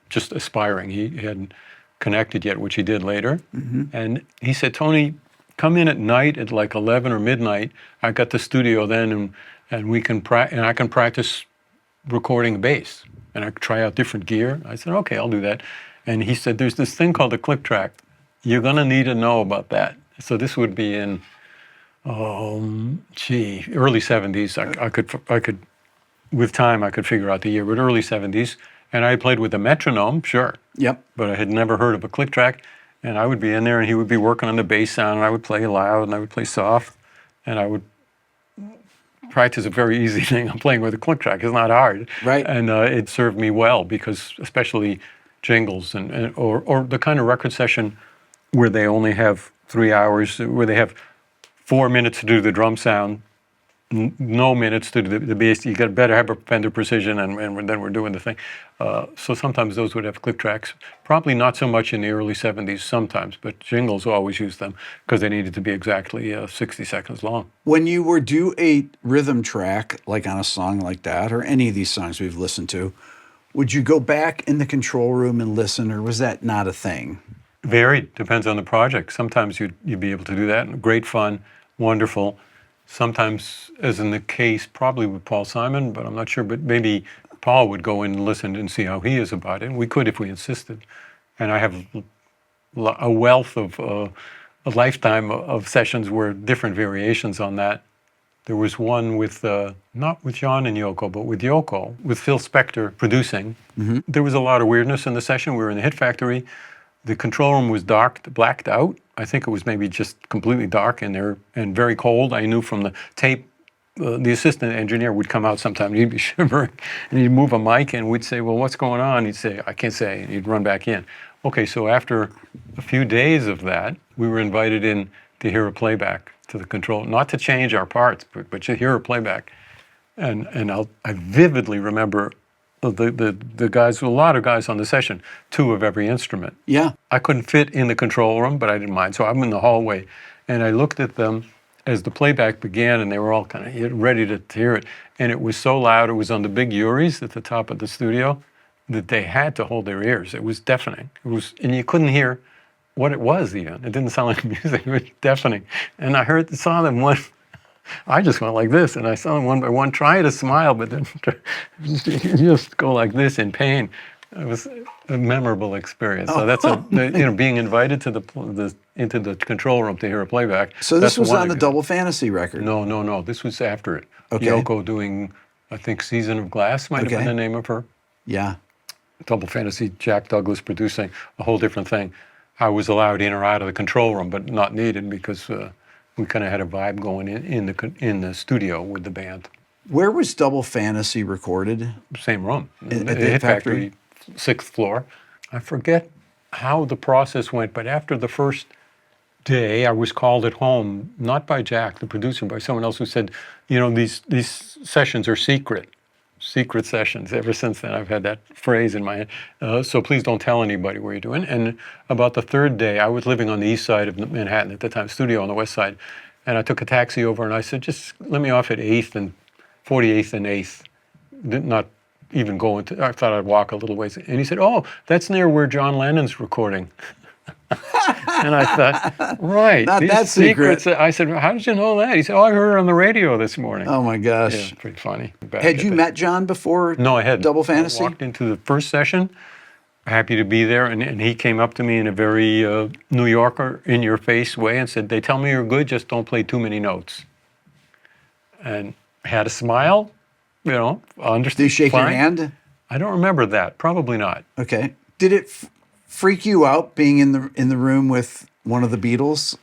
just aspiring. He hadn't connected yet, which he did later. Mm-hmm. And he said, Tony, come in at night at like 11 or midnight. I got the studio then, and we can and I can practice recording bass, and I could try out different gear. I said, okay, I'll do that. And he said, there's this thing called a click track. You're gonna need to know about that. So this would be in, early 70s. I could with time, I could figure out the year, but early 70s. And I played with a metronome, sure. Yep. But I had never heard of a click track. And I would be in there and he would be working on the bass sound and I would play loud and I would play soft. And I would practice a very easy thing. I'm playing with a click track. It's not hard. Right. And it served me well because especially jingles or the kind of record session where they only have 3 hours, where they have 4 minutes to do the drum sound, no minutes to do the bass. You got better have a Fender Precision, and then we're doing the thing. So sometimes those would have click tracks. Probably not so much in the early 70s sometimes, but jingles always used them because they needed to be exactly 60 seconds long. When you were do a rhythm track, like on a song like that, or any of these songs we've listened to, would you go back in the control room and listen, or was that not a thing? Varied, depends on the project. Sometimes you'd be able to do that. Great fun, wonderful. Sometimes, as in the case, probably with Paul Simon, but I'm not sure, but maybe Paul would go in and listen and see how he is about it. And we could if we insisted. And I have a wealth of, a lifetime of sessions where different variations on that. There was one with, not with John and Yoko, but with Yoko, with Phil Spector producing. Mm-hmm. There was a lot of weirdness in the session. We were in the Hit Factory. The control room was blacked out. I think it was maybe just completely dark in there and very cold. I knew from the tape, the assistant engineer would come out sometime and he'd be shivering and he'd move a mic and we'd say, well, what's going on? He'd say, I can't say, and he'd run back in. Okay, so after a few days of that, we were invited in to hear a playback to the control, not to change our parts, but to hear a playback. And I vividly remember the guys, a lot of guys on the session, 2 of every instrument. Yeah. I couldn't fit in the control room, but I didn't mind. So I'm in the hallway, and I looked at them as the playback began, and they were all kind of ready to hear it. And it was so loud, it was on the big Uris at the top of the studio, that they had to hold their ears. It was deafening. And you couldn't hear what it was even. It didn't sound like music, it was deafening. And I saw them one. I just went like this, and I saw them one by one try to smile, but then just go like this in pain. It was a memorable experience. So that's being invited to into the control room to hear a playback. So this was on the Double Fantasy record? No. This was after it. Okay. Yoko doing, I think, Season of Glass might have been the name of her. Yeah. Double Fantasy, Jack Douglas producing, a whole different thing. I was allowed in or out of the control room, but not needed because we kind of had a vibe going in the studio with the band. Where was Double Fantasy recorded? Same room. At the Hit Factory? 6th floor. I forget how the process went, but after the first day, I was called at home, not by Jack, the producer, by someone else who said, these sessions are secret sessions. Ever since then, I've had that phrase in my head. So please don't tell anybody where you're doing. And about the 3rd day, I was living on the east side of Manhattan at the time, studio on the west side. And I took a taxi over and I said, just let me off at 8th and 48th and 8th. Not even go into, I thought I'd walk a little ways. And he said, oh, that's near where John Lennon's recording. And I thought, right. Not that secret. I said, how did you know that? He said, oh, I heard it on the radio this morning. Oh my gosh. Yeah, pretty funny. Had you met John before? No, I hadn't. Double Fantasy? I walked into the first session, happy to be there, and he came up to me in a very New Yorker, in-your-face way and said, they tell me you're good, just don't play too many notes. And had a smile, understood. Did he shake your hand? I don't remember that. Probably not. Okay. Did it freak you out being in the room with one of the Beatles?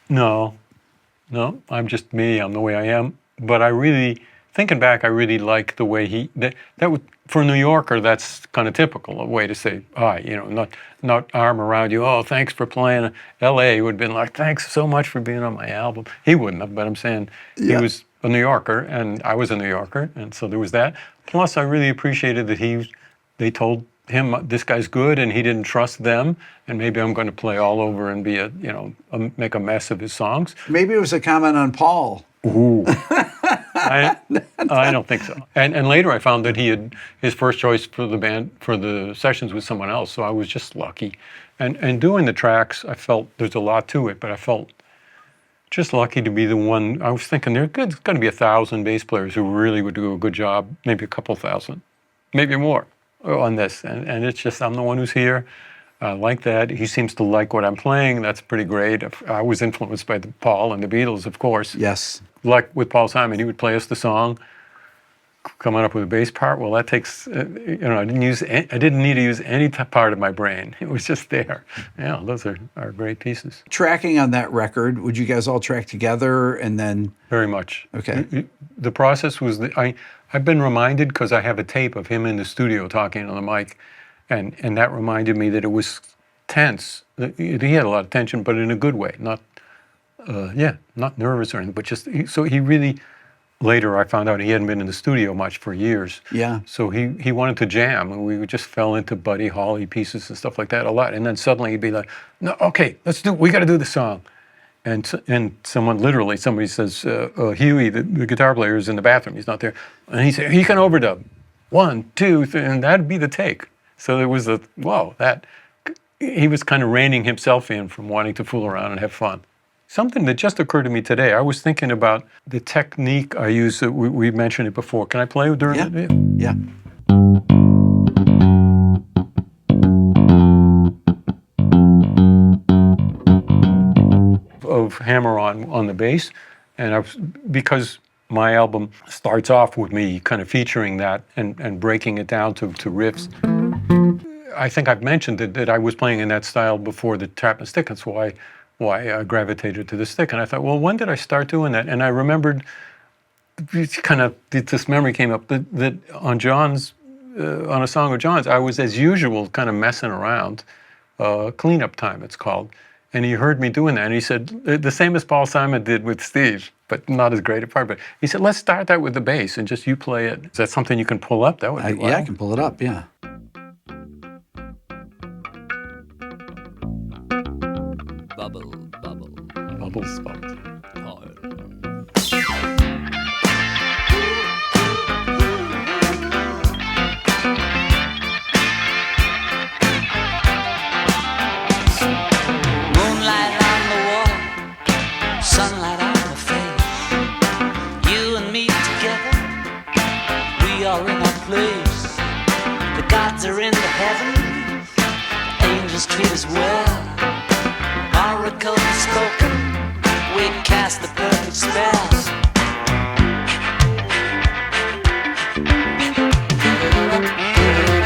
No, I'm just me. I'm the way I am. But I really, thinking back, I really like the way that would, for a New Yorker, that's kind of typical, a way to say hi, not arm around you, oh, thanks for playing. L.A. would have been like, thanks so much for being on my album. He wouldn't have, but I'm saying he was a New Yorker, and I was a New Yorker, and so there was that. Plus, I really appreciated that they told him, this guy's good, and he didn't trust them, and maybe I'm going to play all over and be make a mess of his songs. Maybe it was a comment on Paul. Ooh. I don't think so. And later I found that his first choice for the band, for the sessions was someone else, so I was just lucky. And doing the tracks, I felt there's a lot to it, but I felt just lucky to be the one. I was thinking there's going to be 1,000 bass players who really would do a good job, maybe a couple thousand, maybe more on this. And it's just, I'm the one who's here. I like that. He seems to like what I'm playing. That's pretty great. I was influenced by Paul and the Beatles, of course. Yes. Like with Paul Simon, he would play us the song. coming up with a bass part. Well, that takes, I didn't need to use any part of my brain. It was just there. Yeah, those are great pieces. Tracking on that record, would you guys all track together and then? Very much. Okay. The process was, I've been reminded because I have a tape of him in the studio talking on the mic, and that reminded me that it was tense. He had a lot of tension, but in a good way, not nervous or anything, but just, so he really, later I found out he hadn't been in the studio much for years. Yeah. So he wanted to jam, and we just fell into Buddy Holly pieces and stuff like that a lot. And then suddenly he'd be like, "No, okay, we got to do the song." And somebody says, Huey, the guitar player, is in the bathroom. He's not there. And he said, "He can overdub. 1, 2, 3," and that'd be the take. So there was he was kind of reining himself in from wanting to fool around and have fun. Something that just occurred to me today, I was thinking about the technique I use. We mentioned it before. Can I play during it? Yeah. Of hammer on the bass, and because my album starts off with me kind of featuring that and breaking it down to riffs. I think I've mentioned that I was playing in that style before the tap and stick. That's why I gravitated to the stick. And I thought, well, when did I start doing that? And I remembered, this memory came up that on John's, on a song of John's, I was, as usual, kind of messing around. Cleanup Time, it's called. And he heard me doing that, and he said, the same as Paul Simon did with Steve, but not as great a part. But he said, let's start that with the bass and just you play it. Is that something you can pull up? That would be Yeah, I can pull it up, yeah. Bubble, bubble, Bubbles, bubbles. toil. Moonlight on the wall, sunlight on the face. You and me together, we are in our place. The gods are in the heavens, angels treat us well. Oracle has spoken, we cast the perfect spell.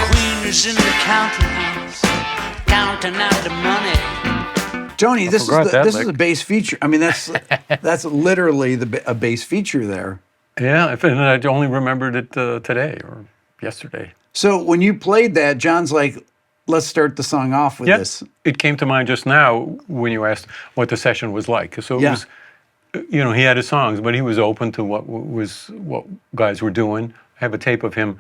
Queen is in the counting house, counting out the money. Tony, this forgot that is lick. a bass feature. I mean, that's literally a bass feature there. Yeah, and I only remembered it today or yesterday. So when you played that, John's like, let's start the song off with Yep. this. It came to mind just now when you asked what the session was like. So it Yeah. was, he had his songs, but he was open to what guys were doing. I have a tape of him,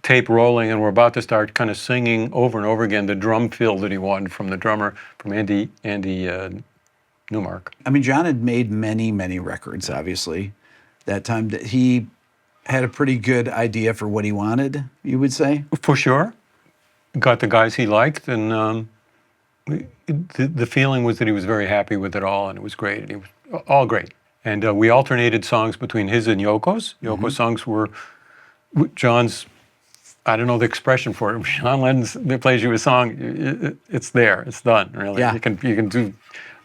tape rolling, and we're about to start kind of singing over and over again the drum fill that he wanted from the drummer, from Andy Newmark. I mean, John had made many, many records, obviously. That time that he had a pretty good idea for what he wanted, you would say? For sure. Got the guys he liked, and the feeling was that he was very happy with it all, and it was great. And it was all great. And we alternated songs between his and Yoko's. Yoko's songs were John's, I don't know the expression for it. John Lennon plays you a song, it's there, it's done, really. Yeah. You can do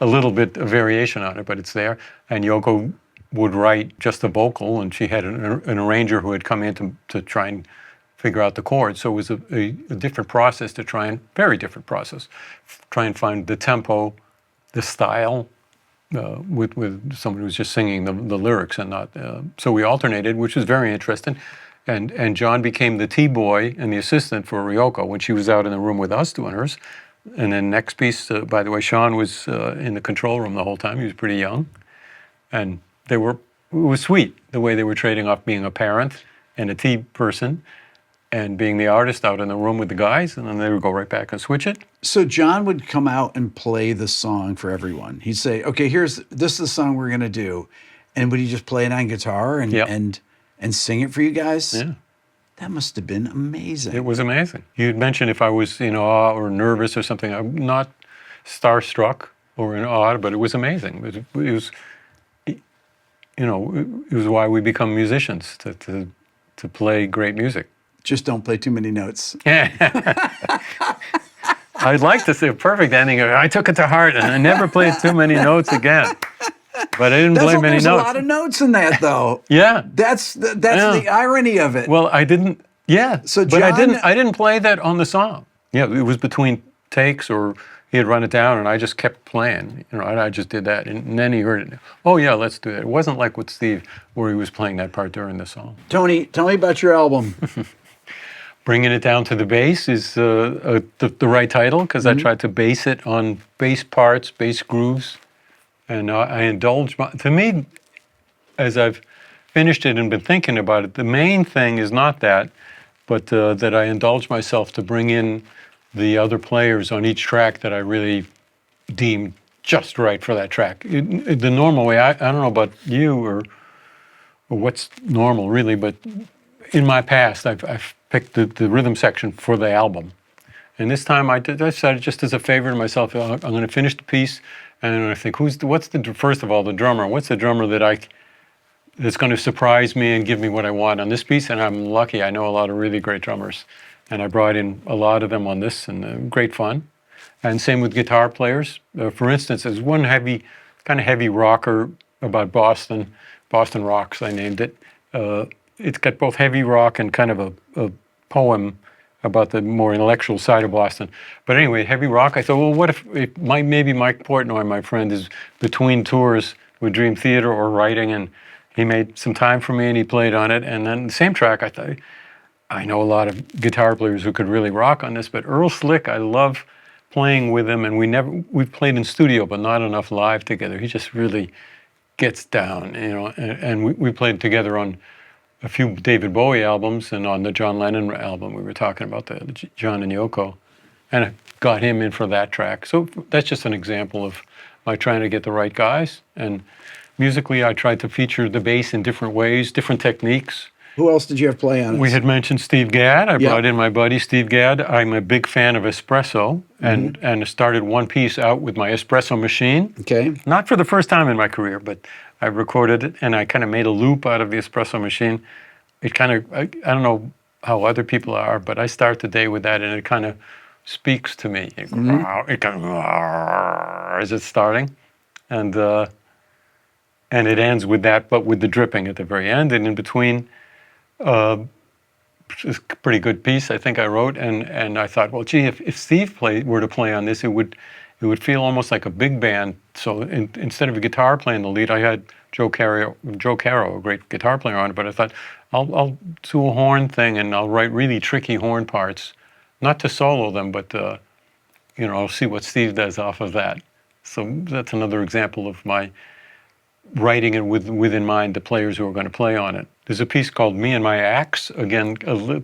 a little bit of variation on it, but it's there. And Yoko would write just a vocal, and she had an arranger who had come in to try and figure out the chords. So it was a different process very different process, try and find the tempo, the style, with someone who was just singing the lyrics and not. So we alternated, which was very interesting. And John became the T-boy and the assistant for Ryoko when she was out in the room with us doing hers. And then next piece, by the way, Shaun was in the control room the whole time. He was pretty young. And it was sweet, the way they were trading off being a parent and a T person and being the artist out in the room with the guys, and then they would go right back and switch it. So John would come out and play the song for everyone. He'd say, okay, this is the song we're going to do. And would he just play it on guitar and sing it for you guys? Yeah. That must have been amazing. It was amazing. You'd mentioned if I was in awe or nervous or something. I'm not starstruck or in awe, but it was amazing. It was why we become musicians, to play great music. Just don't play too many notes. I'd like to say a perfect ending. I took it to heart and I never played too many notes again. But I didn't play many There's notes. a lot of notes in that, though. Yeah. That's Yeah. the irony of it. Well, I didn't. Yeah. So but I John- didn't play that on the song. Yeah, it was between takes, or he had run it down, and I just kept playing. You know, and I just did that, and then he heard it. Oh yeah, let's do that. It wasn't like with Steve, where he was playing that part during the song. Tony, tell me about your album. Bringing It Down to the Bass is the right title, because I tried to base it on bass parts, bass grooves, and I indulged. To me, as I've finished it and been thinking about it, the main thing is not that, but that I indulged myself to bring in the other players on each track that I really deemed just right for that track. The normal way, I don't know about you or what's normal really, but in my past, I've picked the rhythm section for the album. And this time I decided, just as a favor to myself, I'm going to finish the piece, and then I think, first of all, the drummer. What's the drummer that's going to surprise me and give me what I want on this piece? And I'm lucky, I know a lot of really great drummers. And I brought in a lot of them on this, and great fun. And same with guitar players. For instance, there's one kind of heavy rocker about Boston Rocks, I named it. It's got both heavy rock and kind of a poem about the more intellectual side of Boston. But anyway, heavy rock, I thought, well, what if maybe Mike Portnoy, my friend, is between tours with Dream Theater or writing, and he made some time for me and he played on it. And then the same track, I thought, I know a lot of guitar players who could really rock on this, but Earl Slick, I love playing with him, and we've played in studio, but not enough live together. He just really gets down, you know, and we played together on a few David Bowie albums, and on the John Lennon album, we were talking about the John and Yoko, and I got him in for that track. So that's just an example of my trying to get the right guys. And musically, I tried to feature the bass in different ways, different techniques. Who else did you have play on it? We had mentioned Steve Gadd. I brought in my buddy Steve Gadd. I'm a big fan of espresso, and started one piece out with my espresso machine. Okay. Not for the first time in my career, but I recorded it, and I kind of made a loop out of the espresso machine. It kind of, I don't know how other people are, but I start the day with that, and it kind of speaks to me. It kind of, as it's starting, and it ends with that, but with the dripping at the very end, and in between. It's a pretty good piece, I think I wrote, and I thought, well, gee, if Steve were to play on this, it would feel almost like a big band. So instead of a guitar playing the lead, I had Joe Caro, a great guitar player, on it. But I thought, I'll do a horn thing, and I'll write really tricky horn parts, not to solo them, but I'll see what Steve does off of that. So that's another example of my writing it with in mind the players who are going to play on it. There's a piece called Me and My Axe, again,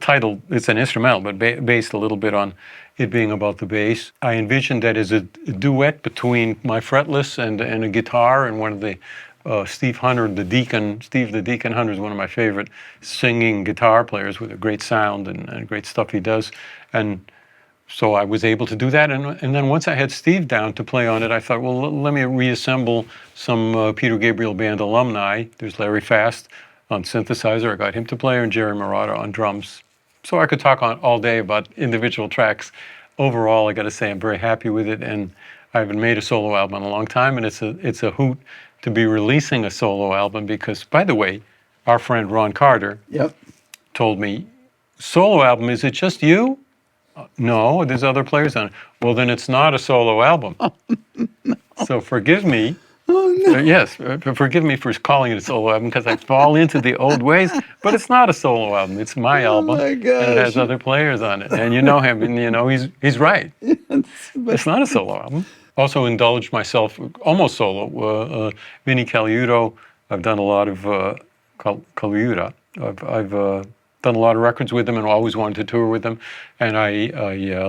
titled, it's an instrumental, but based a little bit on it being about the bass. I envisioned that as a duet between my fretless and a guitar, and one of the, Steve the Deacon Hunter is one of my favorite singing guitar players with a great sound and great stuff he does. And so I was able to do that, and then once I had Steve down to play on it, I thought, well, let me reassemble some Peter Gabriel Band alumni. There's Larry Fast on synthesizer. I got him to play, and Jerry Marotta on drums. So I could talk all day about individual tracks. Overall, I got to say I'm very happy with it, and I haven't made a solo album in a long time, and it's a hoot to be releasing a solo album because, by the way, our friend Ron Carter told me, solo album, is it just you? No, there's other players on it. Well, then it's not a solo album. Oh, no. So forgive me. Oh, no. Yes, forgive me for calling it a solo album because I fall into the old ways, but it's not a solo album. It's my album, my gosh. and it has other players on it. And you know him, and you know he's right. It's not a solo album. Also indulged myself, almost solo, Vinnie Colaiuta. I've done a lot of Colaiuta. I've done a lot of records with him and always wanted to tour with him. And I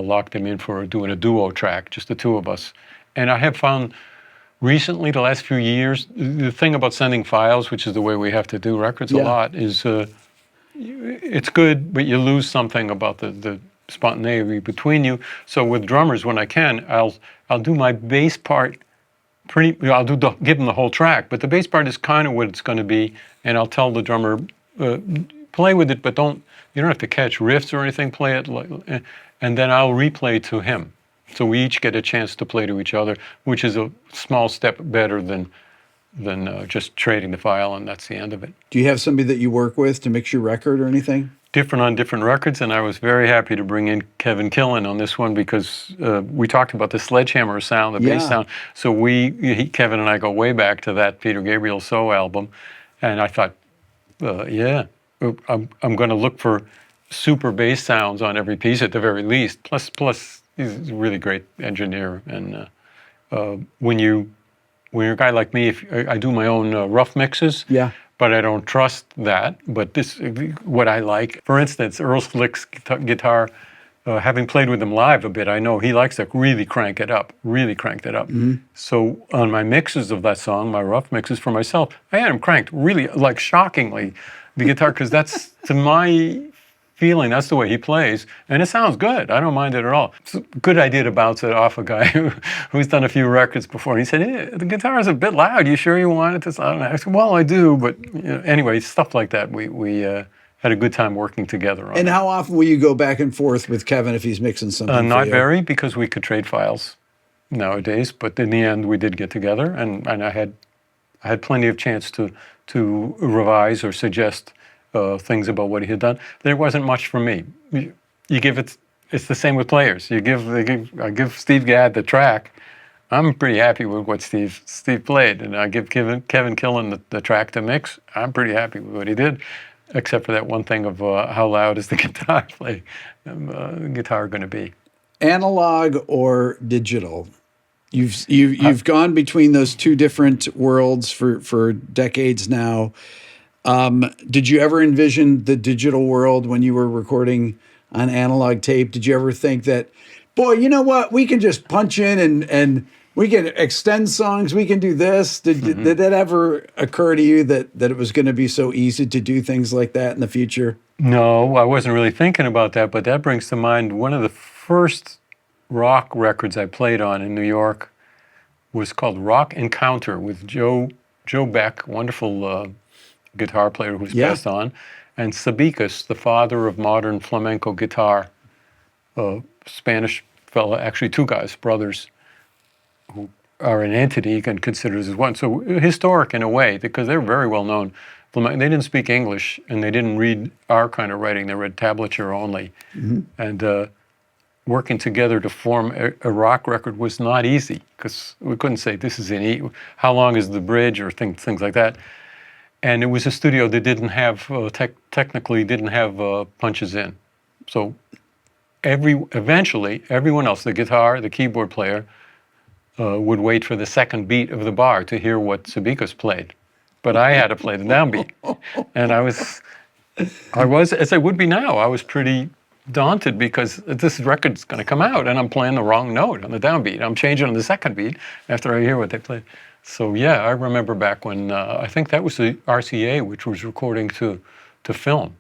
locked him in for doing a duo track, just the two of us. And I have found recently, the last few years, the thing about sending files, which is the way we have to do records a lot, is it's good, but you lose something about the spontaneity between you. So with drummers, when I can, I'll do my bass part I'll give them the whole track, but the bass part is kind of what it's going to be, and I'll tell the drummer, play with it, but you don't have to catch riffs or anything, play it, and then I'll replay to him. So we each get a chance to play to each other, which is a small step better than than just trading the file, and that's the end of it. Do you have somebody that you work with to mix your record or anything? Different on different records, and I was very happy to bring in Kevin Killen on this one because we talked about the Sledgehammer sound, the bass sound. So Kevin and I go way back to that Peter Gabriel So album, and I thought, I'm going to look for super bass sounds on every piece at the very least. Plus, he's a really great engineer, and when you're a guy like me, if I do my own rough mixes. Yeah. But I don't trust that. But what I like, for instance, Earl Slick's guitar, having played with him live a bit, I know he likes to really crank it up. Mm-hmm. So on my mixes of that song, my rough mixes for myself, I had him cranked really, like shockingly, the guitar, because that's, to my feeling, that's the way he plays, and it sounds good. I don't mind it at all. It's a good idea to bounce it off a guy who's done a few records before. And he said, the guitar is a bit loud. You sure you want it to sound? I said, well, I do, but anyway, stuff like that. We had a good time working together on it. And how often will you go back and forth with Kevin if he's mixing something? Not very, because we could trade files nowadays. But in the end, we did get together, and I had plenty of chance to revise or suggest things about what he had done. There wasn't much for me. You give it. It's the same with players. I give Steve Gadd the track. I'm pretty happy with what Steve played, and I give Kevin Killen the track to mix. I'm pretty happy with what he did, except for that one thing of how loud is the guitar guitar going to be. Analog or digital? You've gone between those two different worlds for decades now. Did you ever envision the digital world when you were recording on analog tape? Did you ever think that, boy, you know what, we can just punch in and we can extend songs, we can do this? Did that ever occur to you that it was going to be so easy to do things like that in the future? No, I wasn't really thinking about that, but that brings to mind one of the first rock records I played on in New York was called Rock Encounter with Joe Beck, wonderful guitar player who's passed on, and Sabicas, the father of modern flamenco guitar, Spanish fella, actually two guys, brothers, who are an entity you can consider as one. So historic in a way, because they're very well known. They didn't speak English, and they didn't read our kind of writing. They read tablature only. Mm-hmm. And working together to form a rock record was not easy, because we couldn't say, this is how long is the bridge, or things like that. And it was a studio that didn't have, technically didn't have punches in. So eventually, everyone else, the guitar, the keyboard player, would wait for the second beat of the bar to hear what Sabicas played. But I had to play the downbeat. And I was, as I would be now, I was pretty daunted, because this record's going to come out and I'm playing the wrong note on the downbeat. I'm changing on the second beat after I hear what they played. So yeah, I remember back when, I think that was the RCA, which was recording to film.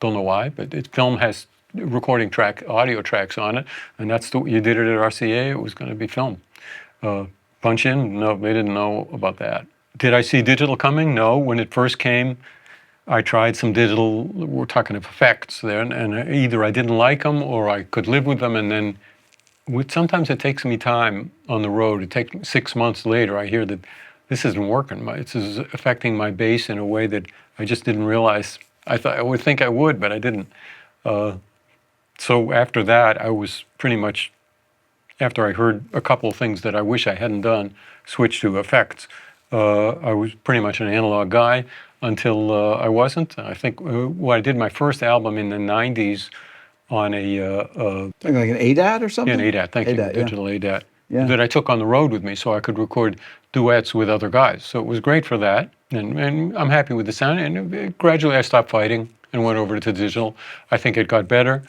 Don't know why, but film has recording audio tracks on it, and you did it at RCA, it was going to be film. Punch in? No, they didn't know about that. Did I see digital coming? No. When it first came, I tried some digital, we're talking of effects there, and either I didn't like them or I could live with them, and then sometimes it takes me time on the road. It takes 6 months later, I hear that this isn't working. This is affecting my bass in a way that I just didn't realize. I thought I would think I would, but I didn't. So after that, I was pretty much, after I heard a couple of things that I wish I hadn't done, switched to effects. I was pretty much an analog guy until I wasn't. I think I did my first album in the 90s on like an ADAT or something? Yeah, an ADAT, thank you, digital ADAT, that I took on the road with me so I could record duets with other guys. So it was great for that, and I'm happy with the sound. And gradually I stopped fighting and went over to digital. I think it got better,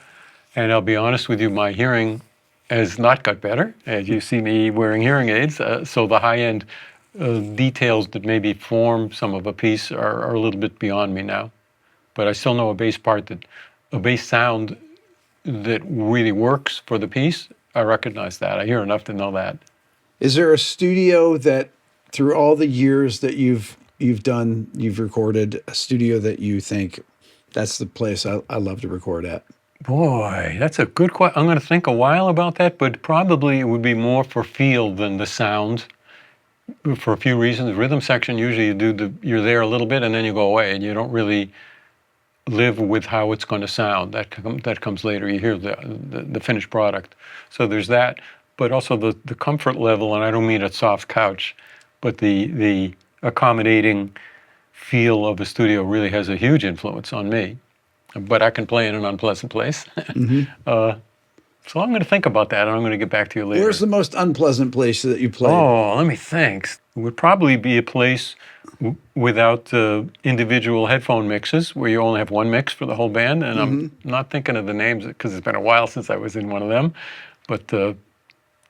and I'll be honest with you, my hearing has not got better. As you see me wearing hearing aids, so the high-end details that maybe form some of a piece are a little bit beyond me now. But I still know a bass sound that really works for the piece. I recognize that. I hear enough to know that. Is there a studio that, through all the years that you've recorded, a studio that you think that's the place I love to record at? Boy, that's a good question. I'm going to think a while about that, but probably it would be more for feel than the sound. for a few reasons. Rhythm section, usually you're there a little bit and then you go away, and you don't really live with how it's going to sound. That comes later. You hear the finished product. So there's that, but also the comfort level, and I don't mean a soft couch, but the accommodating feel of a studio really has a huge influence on me. But I can play in an unpleasant place. So I'm going to think about that, and I'm going to get back to you later. Where's the most unpleasant place that you played? Oh, let me think. It would probably be a place without individual headphone mixes, where you only have one mix for the whole band. And I'm not thinking of the names because it's been a while since I was in one of them. But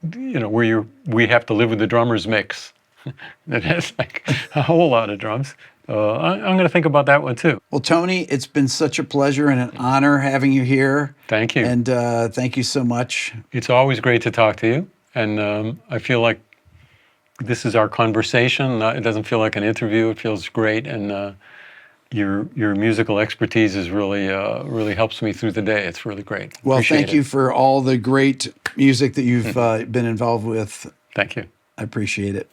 where we have to live with the drummer's mix. That has like a whole lot of drums. I'm going to think about that one too. Well, Tony, it's been such a pleasure and an honor having you here. Thank you. And thank you so much. It's always great to talk to you. And I feel like this is our conversation. It doesn't feel like an interview. It feels great. And your musical expertise is really helps me through the day. It's really great. Well, Appreciate thank you it. for all the great music that you've been involved with. Thank you. I appreciate it.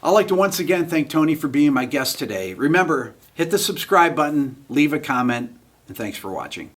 I'd like to once again thank Tony for being my guest today. Remember, hit the subscribe button, leave a comment, and thanks for watching.